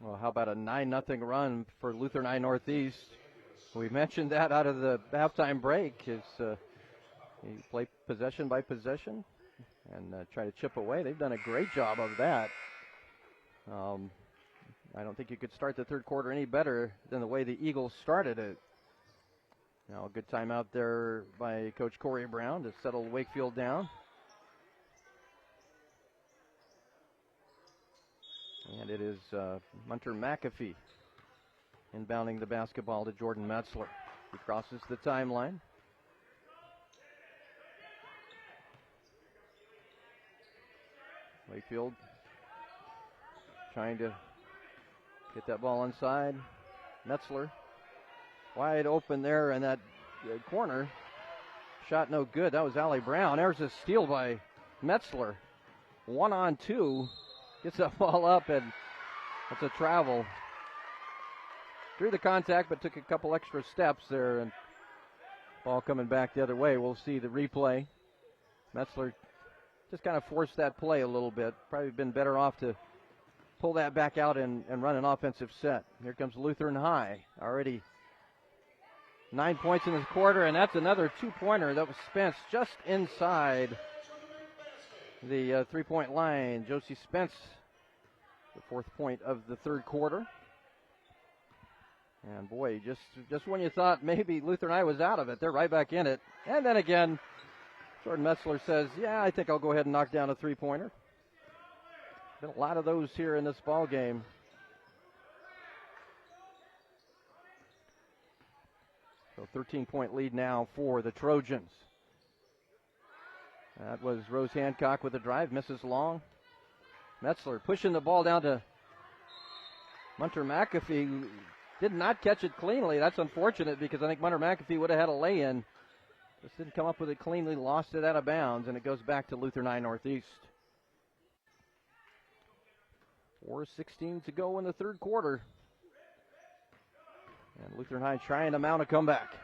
Well, how about a 9-0 run for Lutheran High Northeast? We mentioned that out of the halftime break. You play possession by possession and try to chip away. They've done a great job of that. I don't think you could start the third quarter any better than the way the Eagles started it. Now a good timeout there by Coach Corey Brown to settle Wakefield down. And it is Munter McAfee inbounding the basketball to Jordan Metzler. He crosses the timeline. Wakefield trying to get that ball inside. Metzler wide open there in that corner. Shot no good. That was Allie Brown. There's a steal by Metzler. 1-on-2. Gets that ball up, and that's a travel. Drew the contact, but took a couple extra steps there, and ball coming back the other way. We'll see the replay. Metzler just kind of forced that play a little bit. Probably been better off to pull that back out and run an offensive set. Here comes Lutheran High. Already 9 points in this quarter, and that's another two-pointer that was Spence just inside the three-point line. Josie Spence, the fourth point of the third quarter. And boy, just when you thought maybe Lutheran High was out of it, they're right back in it. And then again, Jordan Metzler says, yeah, I think I'll go ahead and knock down a three-pointer. Been a lot of those here in this ball game. So 13-point lead now for the Trojans. That was Rose Hancock with a drive, misses long. Metzler pushing the ball down to Munter McAfee. Did not catch it cleanly. That's unfortunate because I think Munter McAfee would have had a lay-in. Just didn't come up with it cleanly, lost it out of bounds, and it goes back to Lutheran High Northeast. 4:16 to go in the third quarter. And Lutheran High trying to mount a comeback.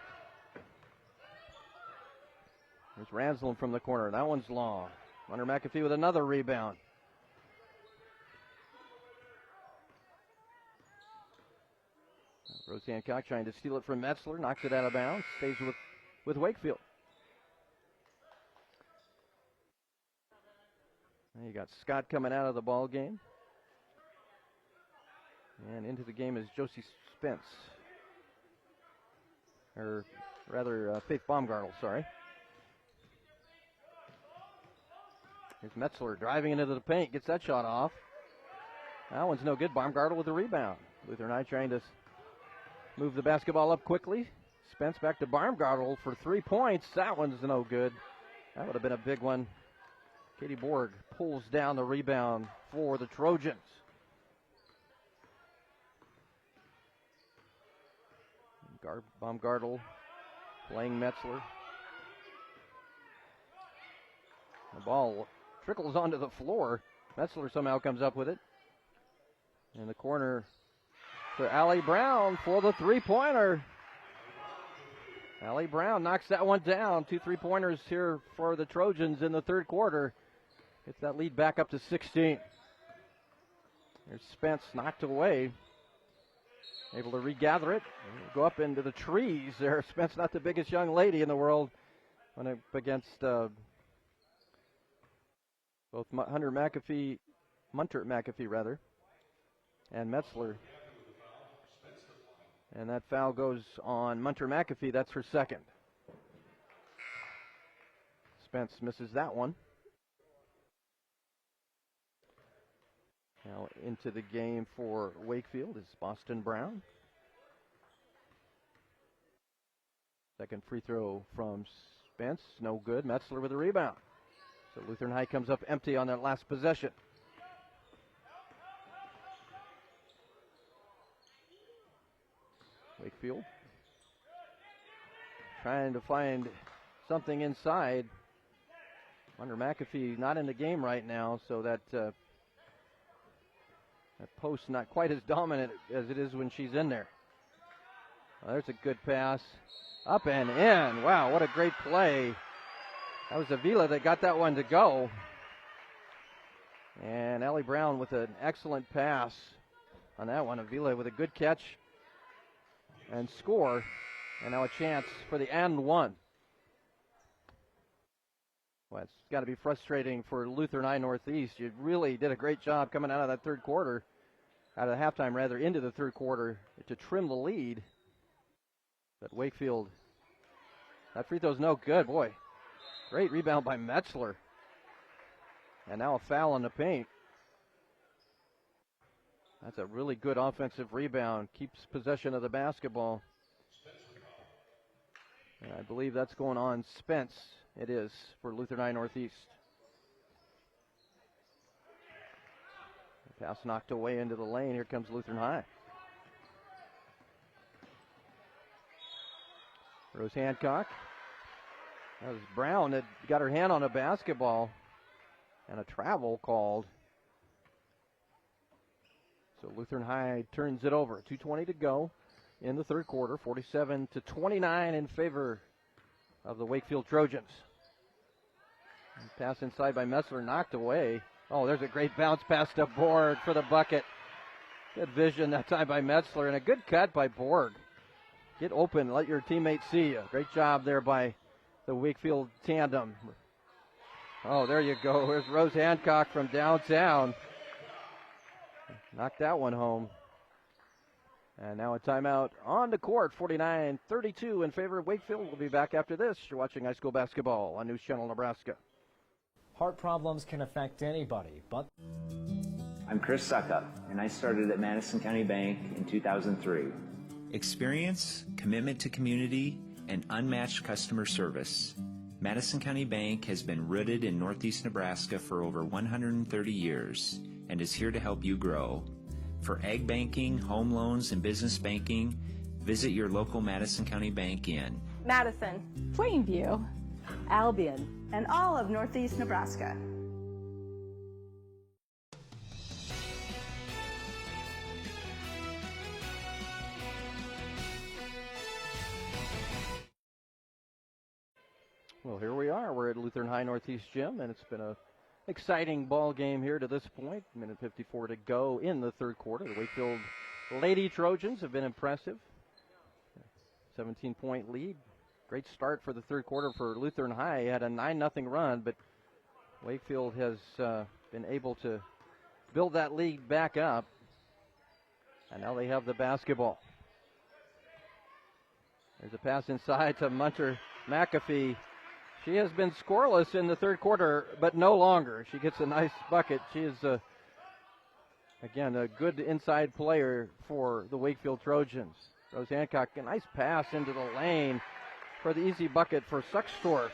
There's Ransland from the corner. That one's long. Munter McAfee with another rebound. Rose Hancock trying to steal it from Metzler. Knocks it out of bounds. Stays with Wakefield. And you got Scott coming out of the ball game. And into the game is Josie Spence. Or rather, Faith Baumgartel, sorry. Here's Metzler driving into the paint. Gets that shot off. That one's no good. Baumgartel with the rebound. Lutheran High trying to move the basketball up quickly. Spence back to Baumgartel for 3 points. That one's no good. That would have been a big one. Katie Borg pulls down the rebound for the Trojans. Baumgartel playing Metzler. The ball trickles onto the floor. Metzler somehow comes up with it. In the corner for Allie Brown for the three-pointer. Allie Brown knocks that one down. 2 3-pointers here for the Trojans in the third quarter. Gets that lead back up to 16. There's Spence knocked away. Able to regather it. Go up into the trees there. Spence, not the biggest young lady in the world. Went up against both Munter McAfee, and Metzler. And that foul goes on Munter McAfee. That's her second. Spence misses that one. Now into the game for Wakefield is Boston Brown. Second free throw from Spence, no good. Metzler with a rebound. So Lutheran High comes up empty on that last possession. Wakefield trying to find something inside. Munter McAfee not in the game right now, so that post not quite as dominant as it is when she's in there. Well, there's a good pass. Up and in. Wow, what a great play. That was Avila that got that one to go. And Allie Brown with an excellent pass on that one. Avila with a good catch and score. And now a chance for the and one. Well, it's got to be frustrating for Lutheran High Northeast. You really did a great job coming out of that third quarter, out of the halftime rather, into the third quarter to trim the lead. But Wakefield, that free throw's no good. Boy, great rebound by Metzler. And now a foul on the paint. That's a really good offensive rebound. Keeps possession of the basketball. And I believe that's going on Spence. It is for Lutheran High Northeast. Pass knocked away into the lane. Here comes Lutheran High. Rose Hancock. That was Brown that got her hand on a basketball. And a travel called. So Lutheran High turns it over. 2:20 to go in the third quarter. 47-29 in favor of the Wakefield Trojans. And pass inside by Metzler, knocked away. Oh, there's a great bounce pass to Borg for the bucket. Good vision that time by Metzler, and a good cut by Borg. Get open, let your teammates see you. Great job there by the Wakefield tandem. Oh, there you go. There's Rose Hancock from downtown. Knocked that one home. And now a timeout on the court. 49-32 in favor of Wakefield. We'll be back after this. You're watching high school basketball on News Channel Nebraska. Heart problems can affect anybody, but... I'm Chris Suckup, and I started at Madison County Bank in 2003. Experience, commitment to community, and unmatched customer service. Madison County Bank has been rooted in Northeast Nebraska for over 130 years and is here to help you grow. For ag banking, home loans, and business banking, visit your local Madison County Bank in Madison, Plainview, Albion, and all of Northeast Nebraska. Well, here we are. We're at Lutheran High Northeast Gym, and it's been a exciting ball game here to this point. Minute 54 to go in the third quarter. The Wakefield Lady Trojans have been impressive. 17-point lead. Great start for the third quarter for Lutheran High. Had a 9-0 run, but Wakefield has been able to build that lead back up. And now they have the basketball. There's a pass inside to Munter McAfee. She has been scoreless in the third quarter, but no longer. She gets a nice bucket. She is, again, a good inside player for the Wakefield Trojans. Rose Hancock, a nice pass into the lane for the easy bucket for Suckstorf.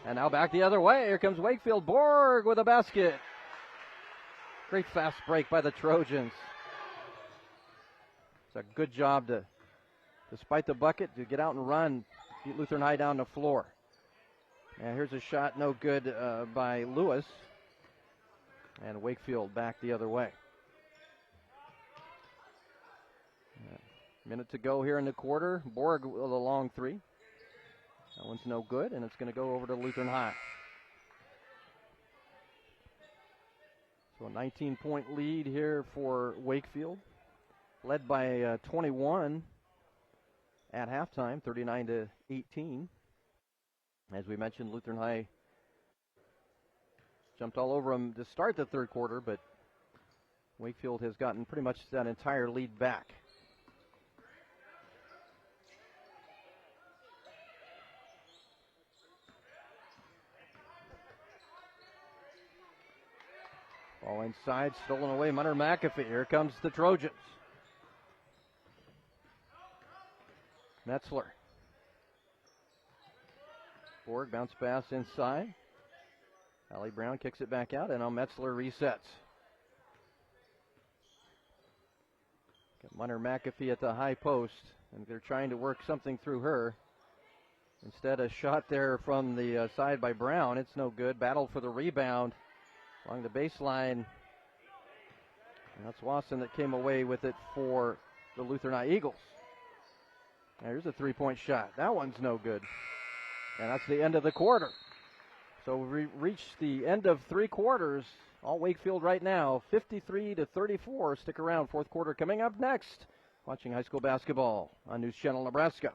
And now back the other way. Here comes Wakefield. Borg with a basket. Great fast break by the Trojans. It's a good job to, despite the bucket, to get out and run, beat Lutheran High down the floor. And here's a shot, no good by Lewis. And Wakefield back the other way. Minute to go here in the quarter. Borg with a long three. That one's no good, and it's going to go over to Lutheran High. So a 19-point lead here for Wakefield, led by 21 at halftime, 39-18. As we mentioned, Lutheran High jumped all over them to start the third quarter, but Wakefield has gotten pretty much that entire lead back. Ball inside, stolen away, Munner McAfee. Here comes the Trojans. Metzler. Borg, bounce pass inside. Allie Brown kicks it back out, and now Metzler resets. Got Munner McAfee at the high post, and they're trying to work something through her. Instead, a shot there from the side by Brown. It's no good. Battle for the rebound along the baseline. And that's Wasson that came away with it for the Lutheran High Eagles. There's a three-point shot. That one's no good. And that's the end of the quarter. So we reached the end of three quarters. All Wakefield right now, 53-34. Stick around. Fourth quarter coming up next. Watching high school basketball on News Channel Nebraska.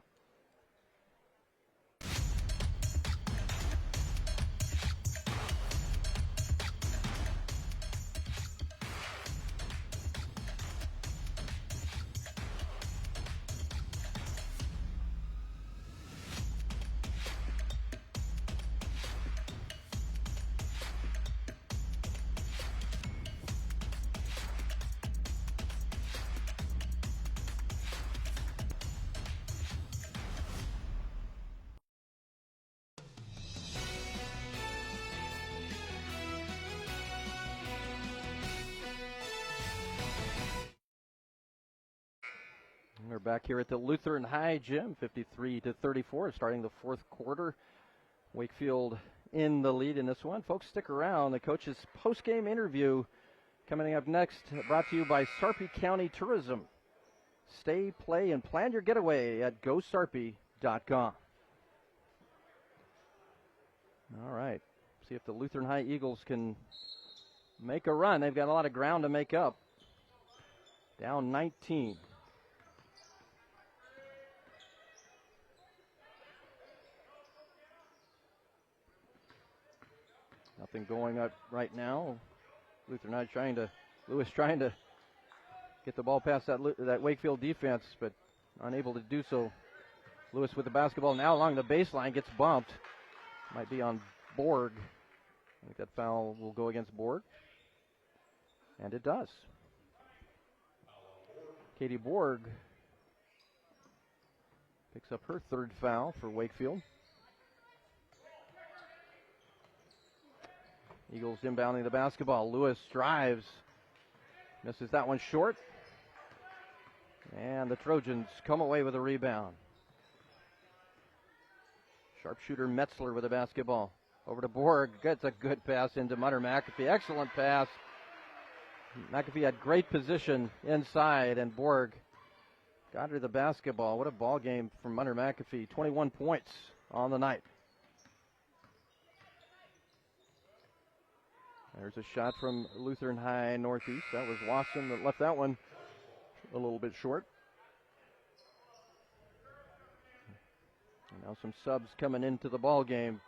We're back here at the Lutheran High Gym, 53-34, starting the fourth quarter. Wakefield in the lead in this one. Folks, stick around. The coach's post-game interview coming up next, brought to you by Sarpy County Tourism. Stay, play, and plan your getaway at GoSarpy.com. All right. See if the Lutheran High Eagles can make a run. They've got a lot of ground to make up. Down 19. Nothing going up right now. Lutheran High Lewis trying to get the ball past that Wakefield defense, but unable to do so. Lewis with the basketball now along the baseline, gets bumped. Might be on Borg. I think that foul will go against Borg. And it does. Katie Borg picks up her third foul for Wakefield. Eagles inbounding the basketball. Lewis drives. Misses that one short. And the Trojans come away with a rebound. Sharpshooter Metzler with the basketball. Over to Borg. Gets a good pass into Munner McAfee. Excellent pass. McAfee had great position inside, and Borg got her the basketball. What a ball game from Munner McAfee. 21 points on the night. There's a shot from Lutheran High Northeast. That was Wasson that left that one a little bit short. And now some subs coming into the ball game.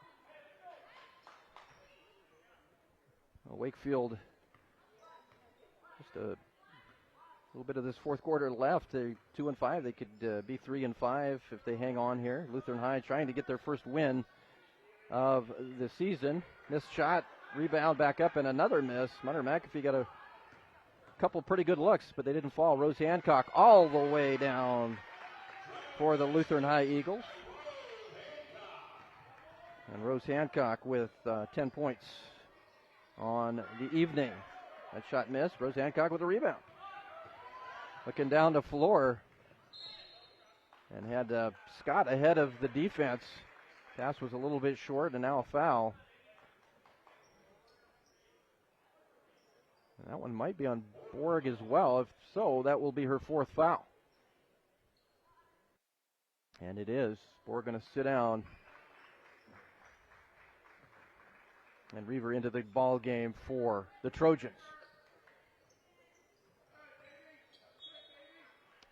Wakefield, just a little bit of this fourth quarter left. They're 2-5. They could be 3-5 if they hang on here. Lutheran High trying to get their first win of the season. Missed shot. Rebound back up and another miss. Munner McAfee got a couple pretty good looks, but they didn't fall. Rose Hancock all the way down for the Lutheran High Eagles. And Rose Hancock with 10 points on the evening. That shot missed. Rose Hancock with a rebound. Looking down the floor and had Scott ahead of the defense. Pass was a little bit short and now a foul. And that one might be on Borg as well. If so, that will be her fourth foul. And it is. Borg going to sit down. And Reaver into the ball game for the Trojans.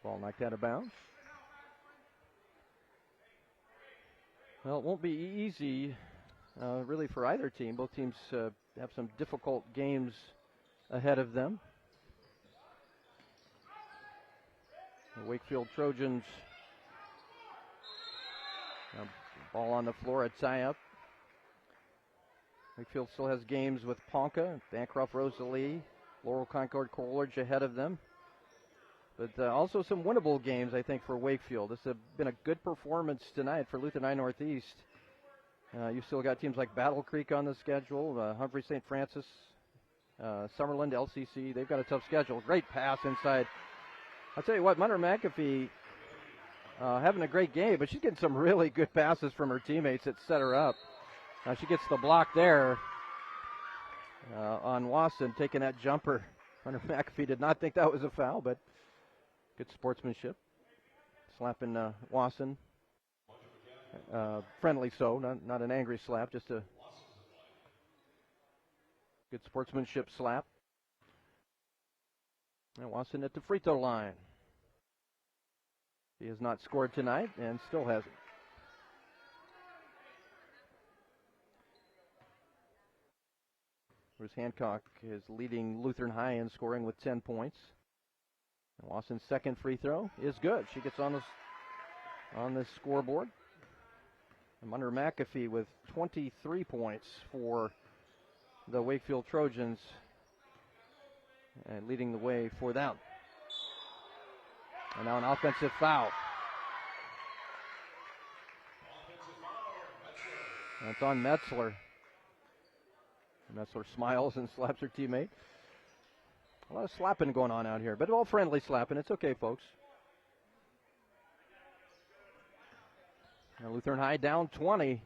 Ball knocked out of bounds. Well, it won't be easy, really, for either team. Both teams have some difficult games ahead of them. The Wakefield Trojans, ball on the floor, a tie-up. Wakefield still has games with Ponca, Bancroft, Rosalie, Laurel, Concord, Coleridge ahead of them. But also some winnable games, I think, for Wakefield. This has been a good performance tonight for Lutheran High Northeast. You've still got teams like Battle Creek on the schedule, Humphrey St. Francis, Summerland, LCC. They've got a tough schedule. Great pass inside. I'll tell you what, Munter McAfee having a great game, but she's getting some really good passes from her teammates that set her up. She gets the block there on Wasson, taking that jumper. Munter McAfee did not think that was a foul, but good sportsmanship. Slapping Wasson. Friendly so, not an angry slap, just a good sportsmanship slap. And Wasson at the free throw line. He has not scored tonight and still hasn't. Bruce Hancock is leading Lutheran High in scoring with 10 points. And Wasson's second free throw is good. She gets on the scoreboard. And Munter McAfee with 23 points for the Wakefield Trojans and leading the way for them. And now an offensive foul. And it's on Metzler. Metzler smiles and slaps her teammate. A lot of slapping going on out here, but all friendly slapping. It's okay, folks. Now Lutheran High down 20.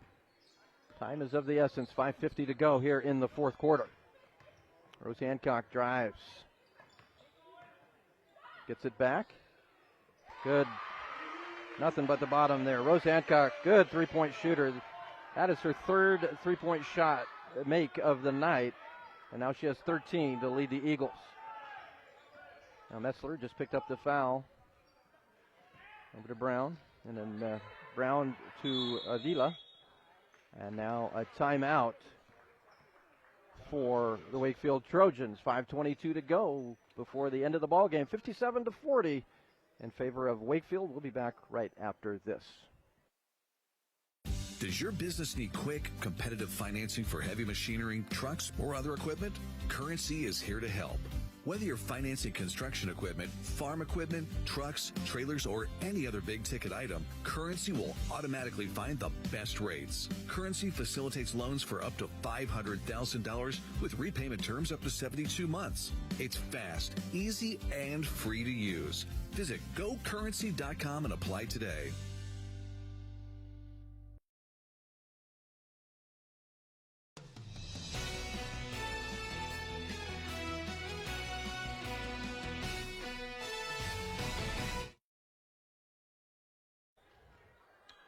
Time is of the essence. 5:50 to go here in the fourth quarter. Rose Hancock drives. Gets it back. Good. Nothing but the bottom there. Rose Hancock, good three-point shooter. That is her third three-point shot make of the night. And now she has 13 to lead the Eagles. Now Metzler just picked up the foul. Over to Brown. And then Brown to Avila. And now a timeout for the Wakefield Trojans. 5:22 to go before the end of the ball game. 57-40 in favor of Wakefield. We'll be back right after this. Does your business need quick, competitive financing for heavy machinery, trucks, or other equipment? Currency is here to help. Whether you're financing construction equipment, farm equipment, trucks, trailers, or any other big-ticket item, Currency will automatically find the best rates. Currency facilitates loans for up to $500,000 with repayment terms up to 72 months. It's fast, easy, and free to use. Visit GoCurrency.com and apply today.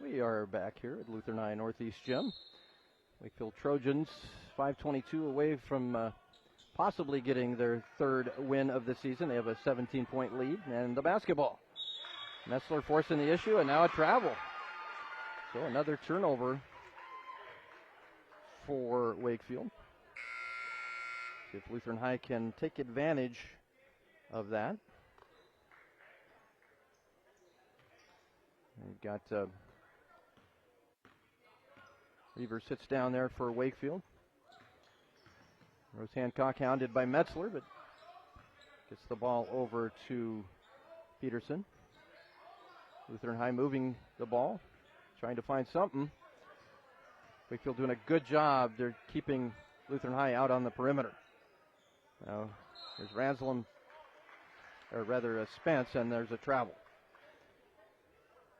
We are back here at Lutheran High Northeast Gym. Wakefield Trojans 5:22 away from possibly getting their third win of the season. They have a 17-point lead. And the basketball. Metzler forcing the issue, and now a travel. So another turnover for Wakefield. See if Lutheran High can take advantage of that. We've got Reaver sits down there for Wakefield. Rose Hancock hounded by Metzler, but gets the ball over to Peterson. Lutheran High moving the ball, trying to find something. Wakefield doing a good job. They're keeping Lutheran High out on the perimeter. Now, there's Ranslem, or rather Spence, and there's a travel.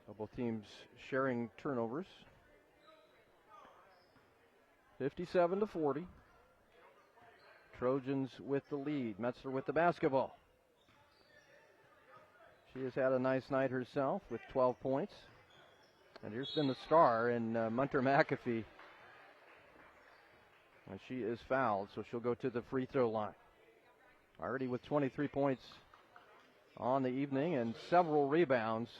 So both teams sharing turnovers. 57-40. Trojans with the lead. Metzler with the basketball. She has had a nice night herself with 12 points. And here's been the star in Munter McAfee. And she is fouled, so she'll go to the free throw line. Already with 23 points on the evening and several rebounds.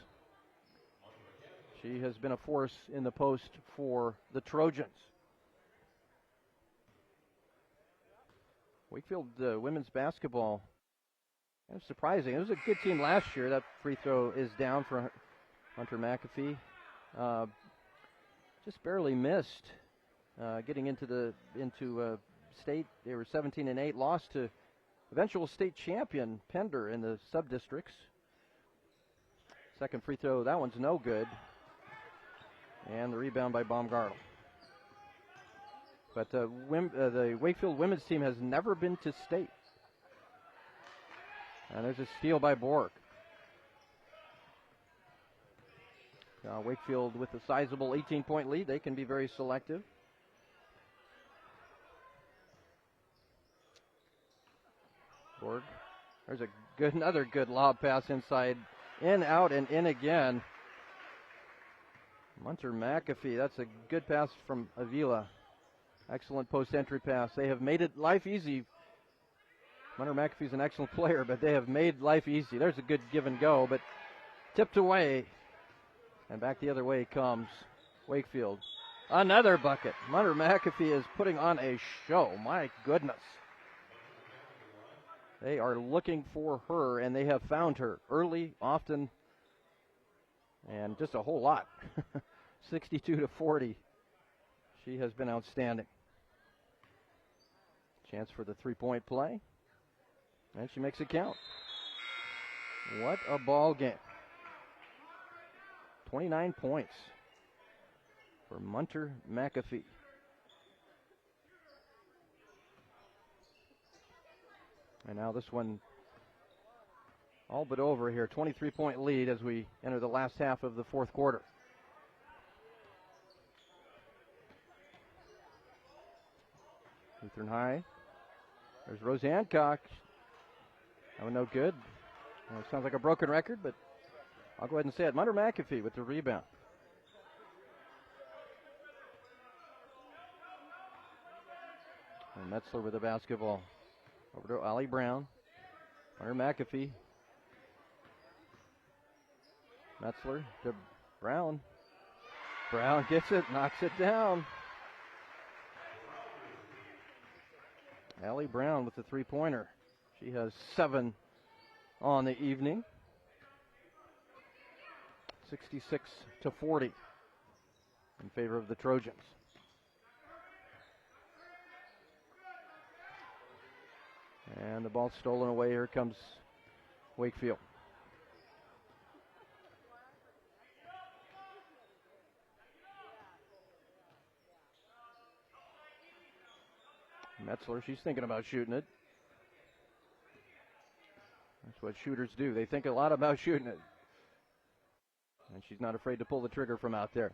She has been a force in the post for the Trojans. Wakefield women's basketball, kind of surprising. It was a good team last year. That free throw is down for Hunter McAfee. Just barely missed getting into state. They were 17-8, lost to eventual state champion Pender in the sub-districts. Second free throw, that one's no good. And the rebound by Baumgartel. But the Wakefield women's team has never been to state. And there's a steal by Borg. Wakefield with a sizable 18-point lead. They can be very selective. Borg. There's another good lob pass inside. In, out, and in again. Hunter McAfee. That's a good pass from Avila. Excellent post-entry pass. They have made it life easy. Hunter McAfee's an excellent player, but they have made life easy. There's a good give and go, but tipped away. And back the other way comes Wakefield. Another bucket. Hunter McAfee is putting on a show. My goodness. They are looking for her, and they have found her early, often, and just a whole lot. 62-40. She has been outstanding. Chance for the three-point play. And she makes it count. What a ball game. 29 points for Hunter McAfee. And now this one all but over here. 23-point lead as we enter the last half of the fourth quarter. Lutheran High. There's Rose Hancock. That one no good. Sounds like a broken record, but I'll go ahead and say it. Hunter McAfee with the rebound. And Metzler with the basketball. Over to Allie Brown. Hunter McAfee. Metzler to Brown. Brown gets it, knocks it down. Allie Brown with the three-pointer. She has 7 on the evening. 66-40 in favor of the Trojans. And the ball stolen away. Here comes Wakefield. Metzler, she's thinking about shooting it. That's what shooters do. They think a lot about shooting it. And she's not afraid to pull the trigger from out there.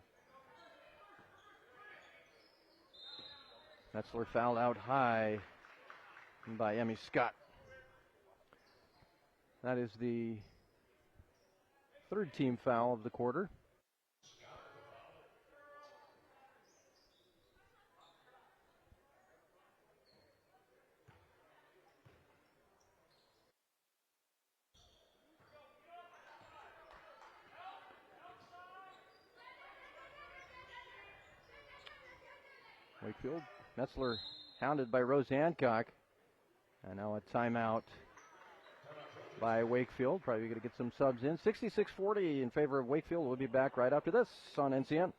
Metzler fouled out high by Emmy Scott. That is the third team foul of the quarter. Wakefield, Metzler hounded by Rose Hancock. And now a timeout by Wakefield. Probably going to get some subs in. 66-40 in favor of Wakefield. We'll be back right after this on NCN.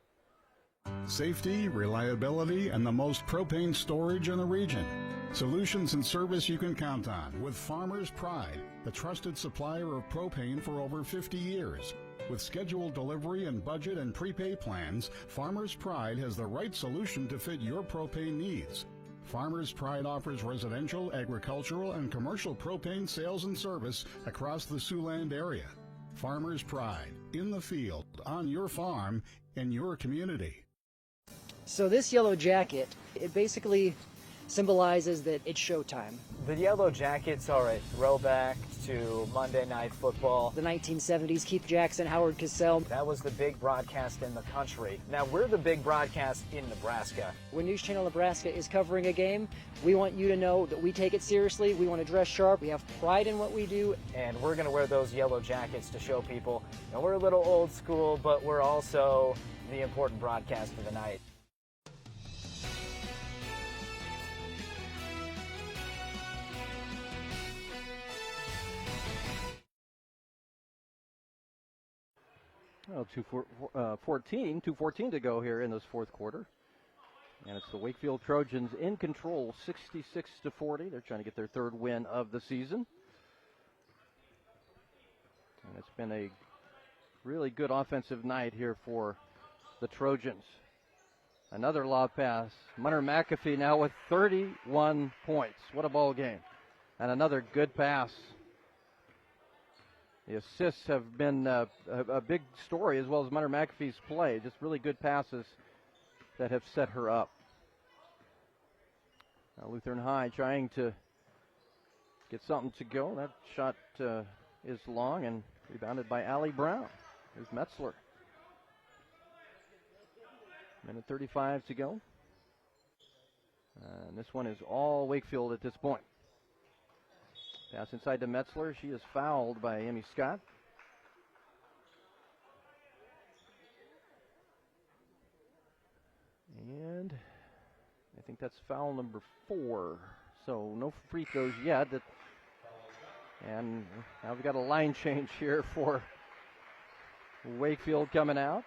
Safety, reliability, and the most propane storage in the region. Solutions and service you can count on with Farmers Pride, the trusted supplier of propane for over 50 years. With scheduled delivery and budget and prepay plans, Farmers Pride has the right solution to fit your propane needs. Farmers Pride offers residential, agricultural, and commercial propane sales and service across the Siouxland area. Farmers Pride, in the field, on your farm, in your community. So this yellow jacket, it basically symbolizes that it's showtime. The yellow jackets are a throwback to Monday Night Football. The 1970s, Keith Jackson, Howard Cosell. That was the big broadcast in the country. Now we're the big broadcast in Nebraska. When News Channel Nebraska is covering a game, we want you to know that we take it seriously. We want to dress sharp. We have pride in what we do. And we're going to wear those yellow jackets to show people, you know, we're a little old school, but we're also the important broadcast of the night. Well, 2:14 to go here in this fourth quarter. And it's the Wakefield Trojans in control, 66-40. They're trying to get their third win of the season. And it's been a really good offensive night here for the Trojans. Another lob pass. Munner McAfee now with 31 points. What a ball game. And another good pass. The assists have been a big story, as well as Munner McAfee's play. Just really good passes that have set her up. Now Lutheran High trying to get something to go. That shot is long and rebounded by Allie Brown. Here's Metzler. Minute 35 to go. And this one is all Wakefield at this point. Pass inside to Metzler. She is fouled by Amy Scott. And I think that's foul number 4. So no free throws yet. And now we've got a line change here for Wakefield coming out.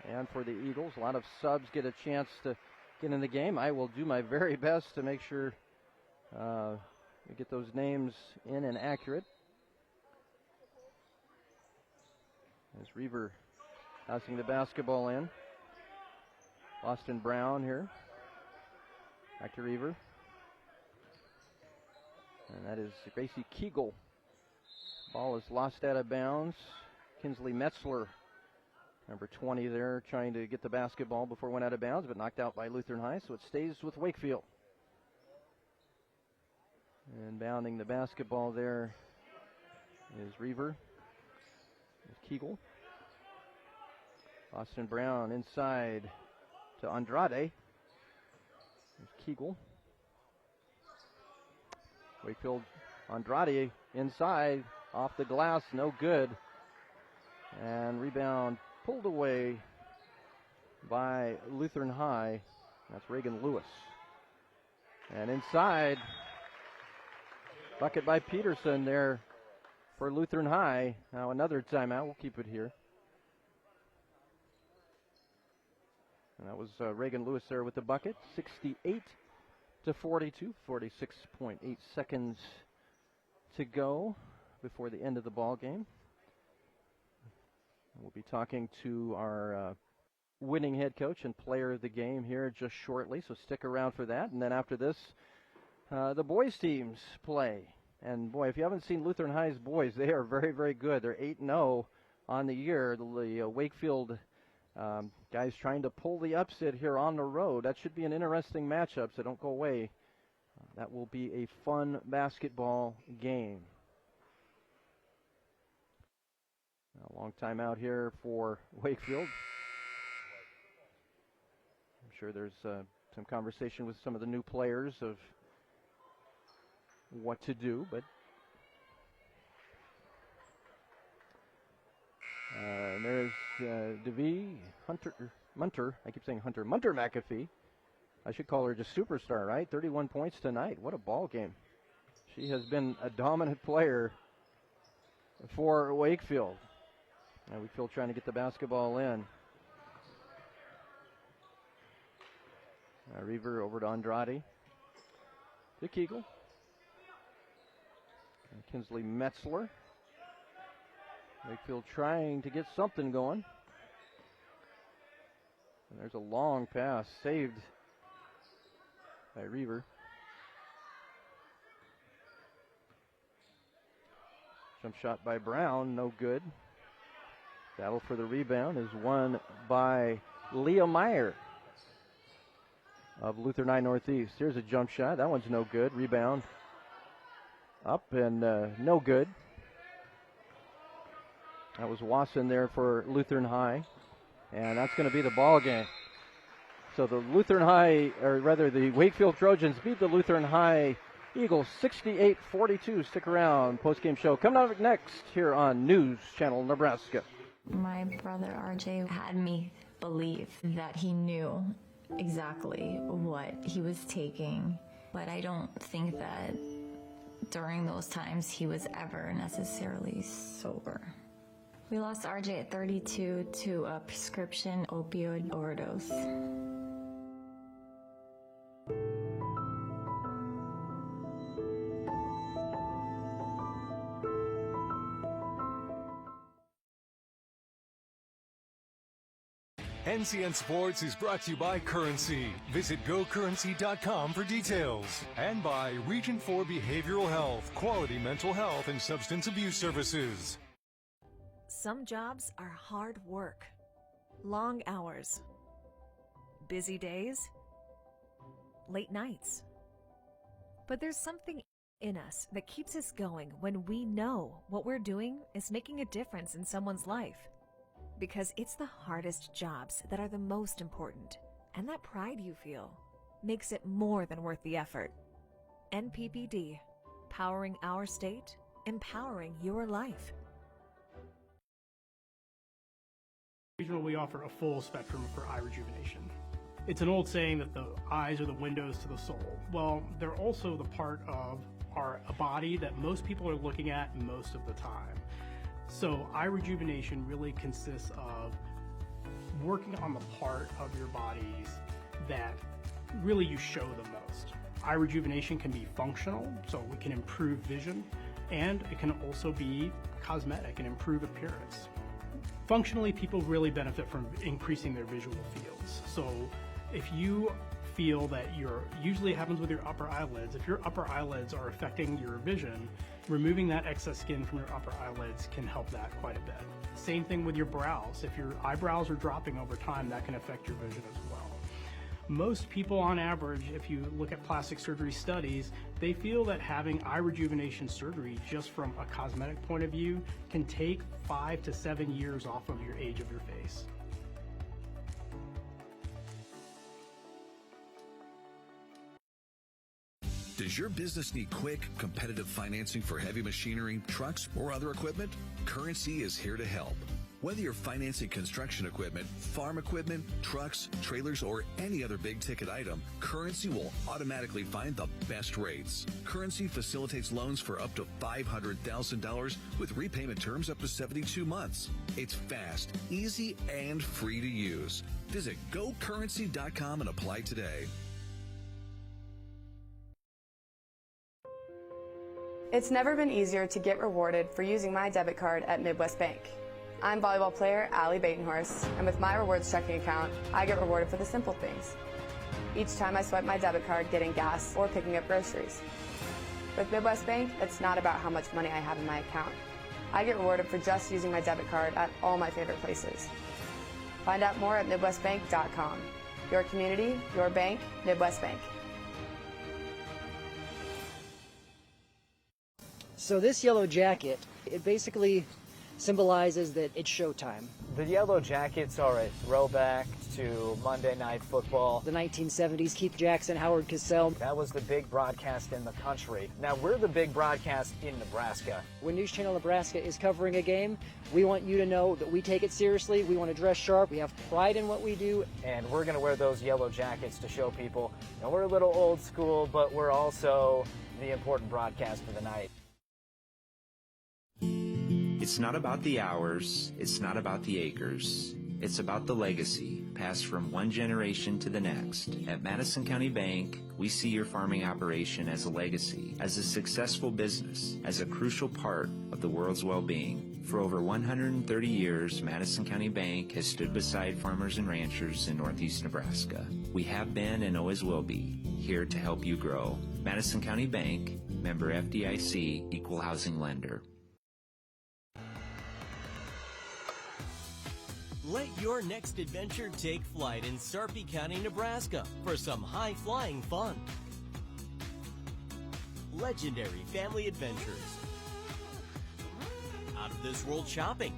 And for the Eagles, a lot of subs get a chance to get in the game. I will do my very best to make sure we get those names in and accurate. As Reaver passing the basketball in. Austin Brown here. Back to Reaver. And that is Gracie Kegel. Ball is lost out of bounds. Kinsley Metzler, number 20 there, trying to get the basketball before it went out of bounds, but knocked out by Lutheran High, so it stays with Wakefield. And bounding the basketball there is Reaver. With Kegel. Austin Brown inside to Andrade. There's Kegel. Wakefield, Andrade inside, off the glass, no good. And rebound pulled away by Lutheran High. That's Reagan Lewis. And inside, bucket by Peterson there for Lutheran High. Now another timeout. We'll keep it here. And that was Reagan Lewis there with the bucket. 68-42. 46.8 seconds to go before the end of the ball game. We'll be talking to our winning head coach and player of the game here just shortly, so stick around for that. And then after this, the boys teams play. And boy, if you haven't seen Lutheran High's boys, they are very, very good. They're 8-0 on the year. The Wakefield guys trying to pull the upset here on the road. That should be an interesting matchup, so don't go away. That will be a fun basketball game. A long time out here for Wakefield. I'm sure there's some conversation with some of the new players of what to do, but there's DeVee, Munter, I keep saying Hunter, Munter McAfee. I should call her just superstar, right? 31 points tonight. What a ball game. She has been a dominant player for Wakefield. And Wakefield trying to get the basketball in. Reaver over to Andrade. To Kegel. And Kinsley Metzler. Wakefield trying to get something going. And there's a long pass saved by Reaver. Jump shot by Brown, no good. Battle for the rebound is won by Leah Meyer of Lutheran High Northeast. Here's a jump shot. That one's no good. Rebound Up and no good. That was Wasson there for Lutheran High, and that's going to be the ball game. So the Lutheran High, or rather the Wakefield Trojans beat the Lutheran High Eagles 68-42. Stick around. Post-game show coming up next here on News Channel Nebraska. My brother RJ had me believe that he knew exactly what he was taking, but I don't think that during those times he was ever necessarily sober. We lost RJ at 32 to a prescription opioid overdose. NCN Sports is brought to you by Currency. Visit GoCurrency.com for details. And by Region 4 Behavioral Health, Quality Mental Health and Substance Abuse Services. Some jobs are hard work, long hours, busy days, late nights. But there's something in us that keeps us going when we know what we're doing is making a difference in someone's life. Because it's the hardest jobs that are the most important, and that pride you feel makes it more than worth the effort. NPPD, powering our state, empowering your life. Regional, we offer a full spectrum for eye rejuvenation. It's an old saying that the eyes are the windows to the soul. Well, they're also the part of a body that most people are looking at most of the time. So eye rejuvenation really consists of working on the part of your bodies that really you show the most. Eye rejuvenation can be functional, so it can improve vision, and it can also be cosmetic and improve appearance. Functionally, people really benefit from increasing their visual fields. So if you feel that usually it happens with your upper eyelids, if your upper eyelids are affecting your vision, removing that excess skin from your upper eyelids can help that quite a bit. Same thing with your brows. If your eyebrows are dropping over time, that can affect your vision as well. Most people on average, if you look at plastic surgery studies, they feel that having eye rejuvenation surgery just from a cosmetic point of view can take 5 to 7 years off of your age of your face. Does your business need quick, competitive financing for heavy machinery, trucks, or other equipment? Currency is here to help. Whether you're financing construction equipment, farm equipment, trucks, trailers, or any other big-ticket item, Currency will automatically find the best rates. Currency facilitates loans for up to $500,000 with repayment terms up to 72 months. It's fast, easy, and free to use. Visit GoCurrency.com and apply today. It's never been easier to get rewarded for using my debit card at Midwest Bank. I'm volleyball player Allie Batenhorst, and with my rewards checking account, I get rewarded for the simple things. Each time I swipe my debit card getting gas or picking up groceries. With Midwest Bank, it's not about how much money I have in my account. I get rewarded for just using my debit card at all my favorite places. Find out more at MidwestBank.com. Your community, your bank, Midwest Bank. So this yellow jacket, it basically symbolizes that it's showtime. The yellow jackets are a throwback to Monday Night Football. The 1970s, Keith Jackson, Howard Cosell. That was the big broadcast in the country. Now we're the big broadcast in Nebraska. When News Channel Nebraska is covering a game, we want you to know that we take it seriously. We want to dress sharp. We have pride in what we do. And we're going to wear those yellow jackets to show people, you know, we're a little old school, but we're also the important broadcast of the night. It's not about the hours, it's not about the acres. It's about the legacy passed from one generation to the next. At Madison County Bank, we see your farming operation as a legacy, as a successful business, as a crucial part of the world's well-being. For over 130 years, Madison County Bank has stood beside farmers and ranchers in northeast Nebraska. We have been and always will be here to help you grow. Madison County Bank, member FDIC, equal housing lender. Let your next adventure take flight in Sarpy County, Nebraska for some high-flying fun. legendary family adventures, out-of-this-world shopping,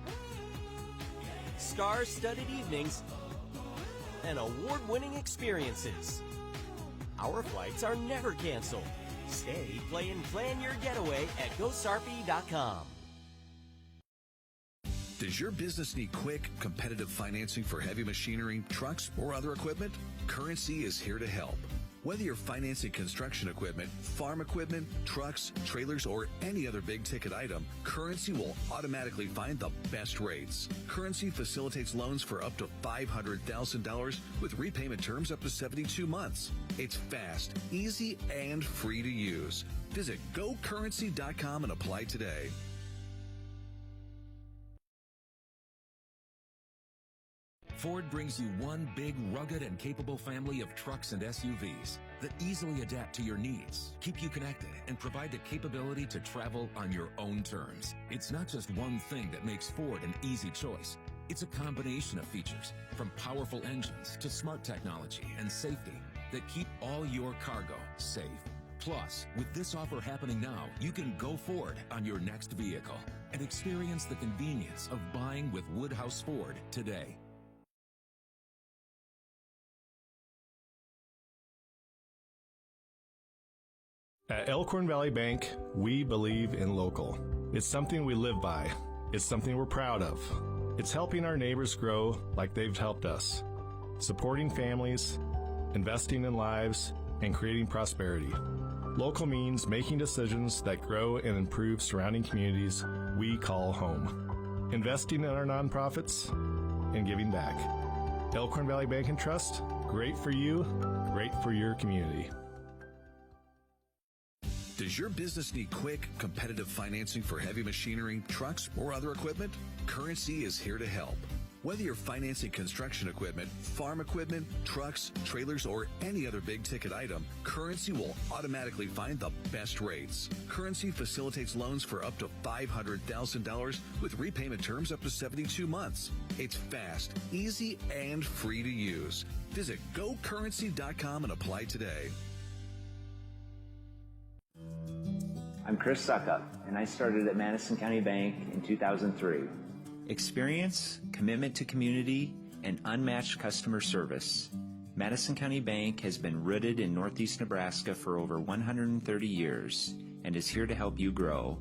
star-studded evenings, and award-winning experiences. Our flights are never canceled. Stay, play, and plan your getaway at GoSarpy.com. Does your business need quick, competitive financing for heavy machinery, trucks, or other equipment? Currency is here to help. Whether you're financing construction equipment, farm equipment, trucks, trailers, or any other big-ticket item, Currency will automatically find the best rates. Currency facilitates loans for up to $500,000 with repayment terms up to 72 months. It's fast, easy, and free to use. Visit GoCurrency.com and apply today. Ford brings you one big, rugged, and capable family of trucks and SUVs that easily adapt to your needs, keep you connected, and provide the capability to travel on your own terms. It's not just one thing that makes Ford an easy choice. It's a combination of features, from powerful engines to smart technology and safety, that keep all your cargo safe. Plus, with this offer happening now, you can go Ford on your next vehicle and experience the convenience of buying with Woodhouse Ford today. At Elkhorn Valley Bank, we believe in local. It's something we live by. It's something we're proud of. It's helping our neighbors grow like they've helped us. Supporting families, investing in lives, and creating prosperity. Local means making decisions that grow and improve surrounding communities we call home. Investing in our nonprofits and giving back. Elkhorn Valley Bank and Trust, great for you, great for your community. Does your business need quick, competitive financing for heavy machinery, trucks, or other equipment? Currency is here to help. Whether you're financing construction equipment, farm equipment, trucks, trailers, or any other big-ticket item, Currency will automatically find the best rates. Currency facilitates loans for up to $500,000 with repayment terms up to 72 months. It's fast, easy, and free to use. Visit GoCurrency.com and apply today. I'm Chris Suckup, and I started at Madison County Bank in 2003. Experience, commitment to community, and unmatched customer service. Madison County Bank has been rooted in Northeast Nebraska for over 130 years and is here to help you grow.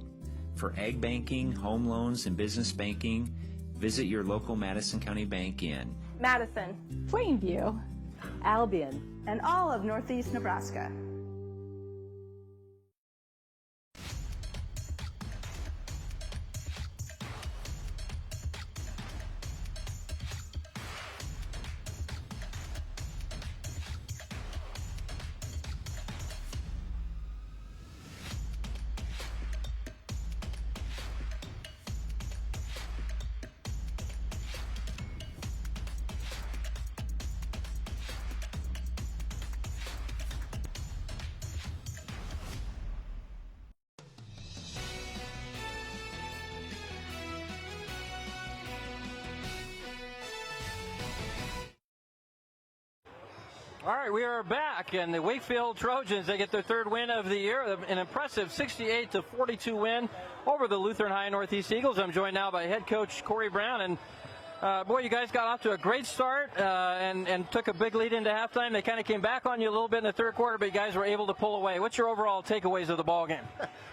For ag banking, home loans, and business banking, visit your local Madison County Bank in Madison, Plainview, Albion, and all of Northeast Nebraska. All right, we are back, and the Wakefield Trojans, they get their third win of the year, an impressive 68-42 win over the Lutheran High Northeast Eagles. I'm joined now by head coach Corey Brown, and boy, you guys got off to a great start and took a big lead into halftime. They kind of came back on you a little bit in the third quarter, but you guys were able to pull away. What's your overall takeaways of the ball game?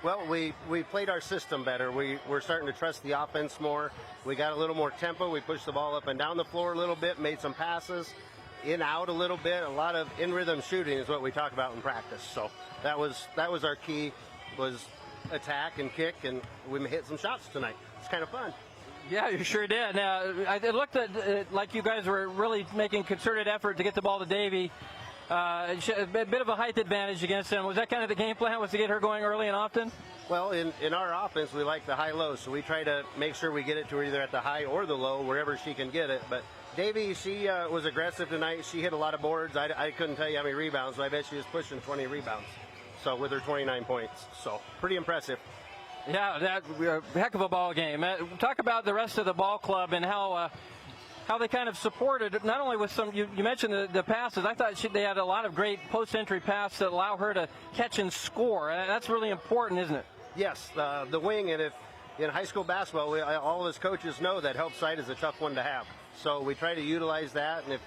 Well, we played our system better. We're starting to trust the offense more. We got a little more tempo. We pushed the ball up and down the floor a little bit, made some passes. In out a little bit, a lot of in rhythm shooting is what we talk about in practice. So that was our key, was attack and kick, and we hit some shots tonight. It's kind of fun. Yeah, you sure did. Now, it looked like you guys were really making concerted effort to get the ball to Davy. A bit of a height advantage against him. Was that kind of the game plan, was to get her going early and often? Well, in our offense, we like the high-low, so we try to make sure we get it to her either at the high or the low, wherever she can get it. But Davy, she was aggressive tonight. She hit a lot of boards. I couldn't tell you how many rebounds, but I bet she was pushing 20 rebounds. So with her 29 points. So pretty impressive. Yeah, that a heck of a ball game. Talk about the rest of the ball club and how how they kind of supported, not only with some, you mentioned the passes. I thought they had a lot of great post-entry passes that allow her to catch and score. And that's really important, isn't it? Yes, the wing, and if in high school basketball, all of us coaches know that help side is a tough one to have. So we try to utilize that, and if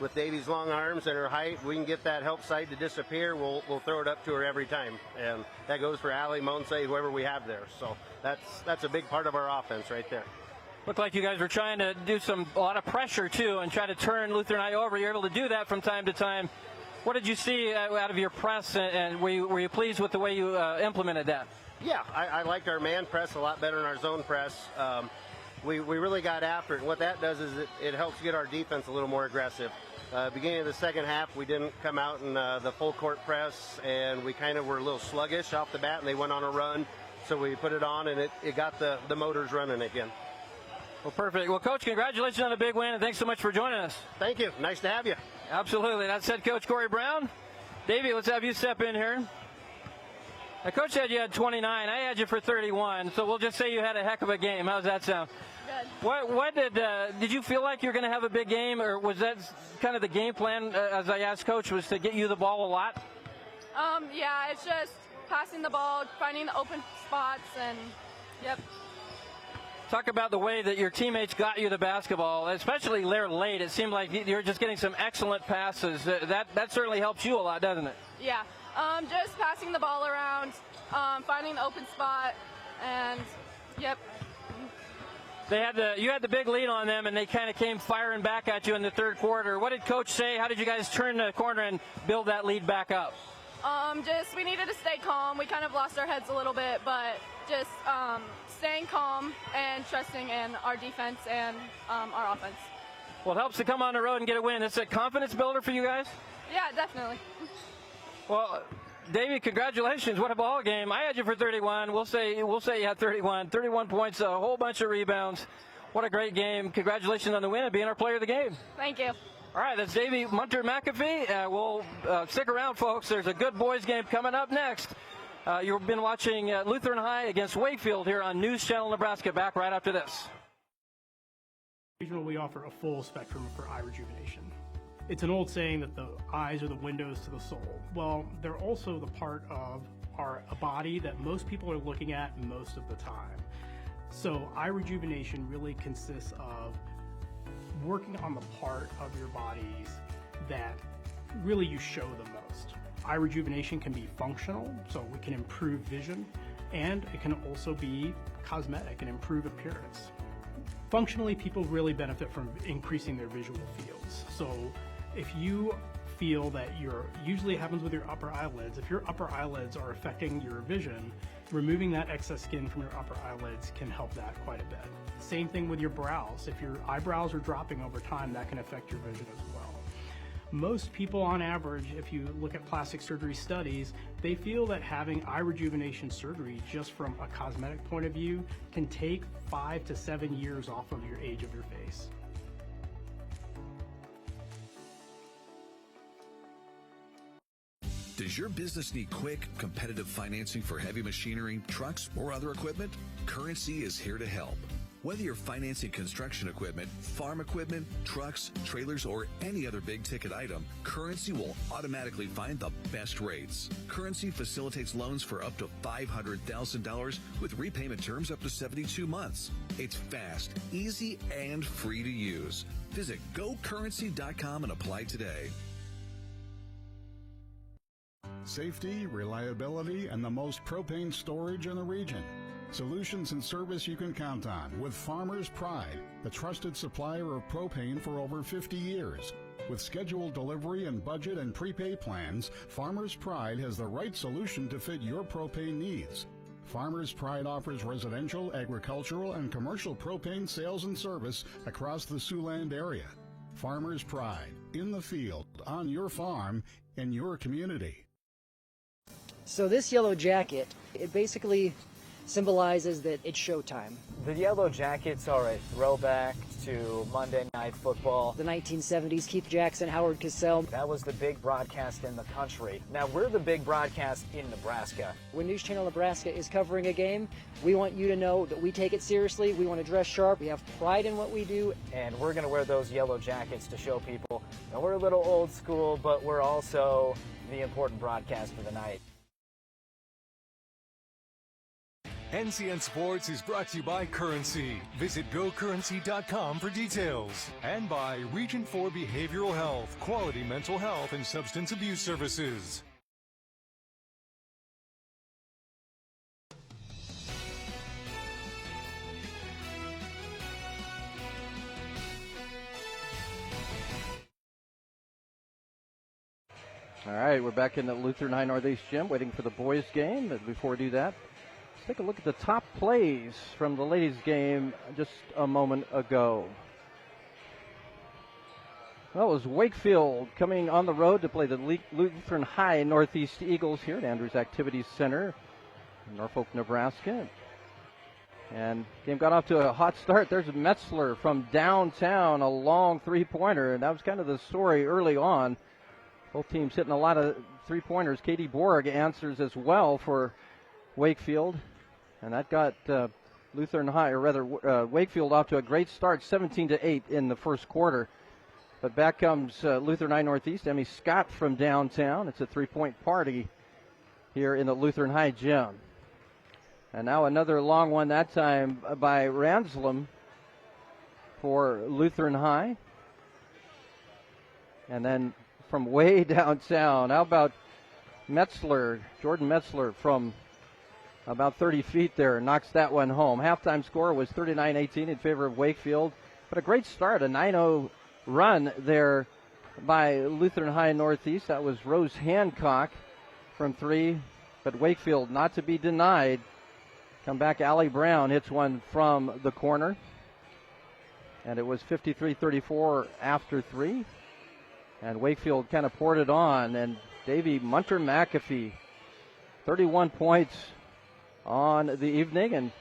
with Davey's long arms and her height, we can get that help side to disappear, we'll throw it up to her every time. And that goes for Allie, Monsey, whoever we have there. So that's a big part of our offense right there. Looked like you guys were trying to do a lot of pressure, too, and try to turn Lutheran High over. You're able to do that from time to time. What did you see out of your press, and were you pleased with the way you implemented that? Yeah, I liked our man press a lot better than our zone press. We really got after it, and what that does is it helps get our defense a little more aggressive. Beginning of the second half, we didn't come out in the full court press, and we kind of were a little sluggish off the bat, and they went on a run. So we put it on, and it got the motors running again. Well, perfect. Well, Coach, congratulations on a big win, and thanks so much for joining us. Thank you. Nice to have you. Absolutely. That's head coach Corey Brown. Davey, let's have you step in here. Now, Coach said you had 29. I had you for 31, so we'll just say you had a heck of a game. How's that sound? Good. What did you feel like you were going to have a big game, or was that kind of the game plan, as I asked Coach, was to get you the ball a lot? Yeah, it's just passing the ball, finding the open spots, and yep. Talk about the way that your teammates got you the basketball, especially there late. It seemed like you were just getting some excellent passes. That certainly helps you a lot, doesn't it? Yeah, just passing the ball around, finding the open spot, and yep. You had the big lead on them, and they kind of came firing back at you in the third quarter. What did Coach say? How did you guys turn the corner and build that lead back up? Just we needed to stay calm. We kind of lost our heads a little bit, but just staying calm and trusting in our defense and our offense. Well, it helps to come on the road and get a win. It's a confidence builder for you guys? Yeah, definitely. Well, Davey, congratulations. What a ball game. I had you for 31. We'll say you had 31. 31 points, a whole bunch of rebounds. What a great game. Congratulations on the win and being our player of the game. Thank you. All right, that's Davey Munter-McAfee. We'll stick around, folks. There's a good boys game coming up next. You've been watching Lutheran High against Wakefield here on News Channel Nebraska. Back right after this. Regional, we offer a full spectrum for eye rejuvenation. It's an old saying that the eyes are the windows to the soul. Well, they're also the part of a body that most people are looking at most of the time. So eye rejuvenation really consists of working on the part of your bodies that really you show the most. Eye rejuvenation can be functional, so we can improve vision, and it can also be cosmetic and improve appearance. Functionally, people really benefit from increasing their visual fields. So if you feel that usually it happens with your upper eyelids, if your upper eyelids are affecting your vision, removing that excess skin from your upper eyelids can help that quite a bit. Same thing with your brows. If your eyebrows are dropping over time, that can affect your vision as well. Most people on average, if you look at plastic surgery studies, they feel that having eye rejuvenation surgery just from a cosmetic point of view can take 5 to 7 years off of your age of your face. Does your business need quick, competitive financing for heavy machinery, trucks, or other equipment? Currency is here to help. Whether you're financing construction equipment, farm equipment, trucks, trailers, or any other big-ticket item, Currency will automatically find the best rates. Currency facilitates loans for up to $500,000 with repayment terms up to 72 months. It's fast, easy, and free to use. Visit GoCurrency.com and apply today. Safety, reliability, and the most propane storage in the region. Solutions and service you can count on with Farmers Pride, the trusted supplier of propane for over 50 years. With scheduled delivery and budget and prepay plans, Farmers Pride has the right solution to fit your propane needs. Farmers Pride offers residential, agricultural, and commercial propane sales and service across the Siouxland area. Farmers Pride, in the field, on your farm, in your community. So this yellow jacket, it basically symbolizes that it's showtime. The Yellow Jackets are a throwback to Monday Night Football. The 1970s, Keith Jackson, Howard Cosell. That was the big broadcast in the country. Now we're the big broadcast in Nebraska. When News Channel Nebraska is covering a game, we want you to know that we take it seriously. We want to dress sharp. We have pride in what we do. And we're going to wear those yellow jackets to show people that we're a little old school, but we're also the important broadcast of the night. NCN Sports is brought to you by Currency. Visit GoCurrency.com for details. And by Region 4 Behavioral Health, quality mental health and substance abuse services. All right, we're back in the Lutheran High Northeast gym waiting for the boys' game. But before we do that, let's take a look at the top plays from the ladies' game just a moment ago. Well, it was Wakefield coming on the road to play the Lutheran High Northeast Eagles here at Andrews Activities Center in Norfolk, Nebraska. And game got off to a hot start. There's Metzler from downtown, a long three-pointer, and that was kind of the story early on. Both teams hitting a lot of three-pointers. Katie Borg answers as well for Wakefield, and that got Lutheran High, or rather Wakefield, off to a great start, 17-8 in the first quarter. But back comes Lutheran High Northeast. Emmy Scott from downtown. It's a three-point party here in the Lutheran High gym. And now another long one, that time by Ranslam for Lutheran High. And then from way downtown, how about Metzler, Jordan Metzler from about 30 feet there, knocks that one home. Halftime score was 39-18 in favor of Wakefield. But a great start, a 9-0 run there by Lutheran High Northeast. That was Rose Hancock from three, but Wakefield not to be denied. Come back, Allie Brown hits one from the corner. And it was 53-34 after three. And Wakefield kind of poured it on. And Davy Munter-McAfee, 31 points on the evening. And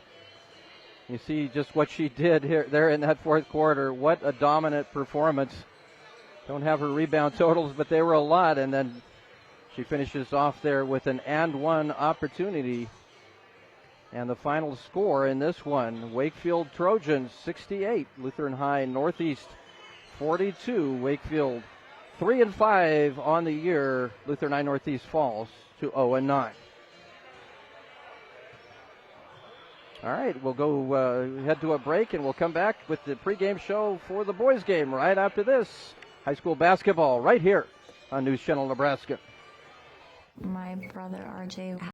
you see just what she did there in that fourth quarter. What a dominant performance. Don't have her rebound totals, but they were a lot. And then she finishes off there with an and one opportunity. And the final score in this one, Wakefield Trojans 68, Lutheran High Northeast 42. Wakefield 3-5 on the year. Lutheran High Northeast falls to 0-9. All right, we'll go head to a break, and we'll come back with the pregame show for the boys' game right after this. High school basketball right here on News Channel Nebraska. My brother RJ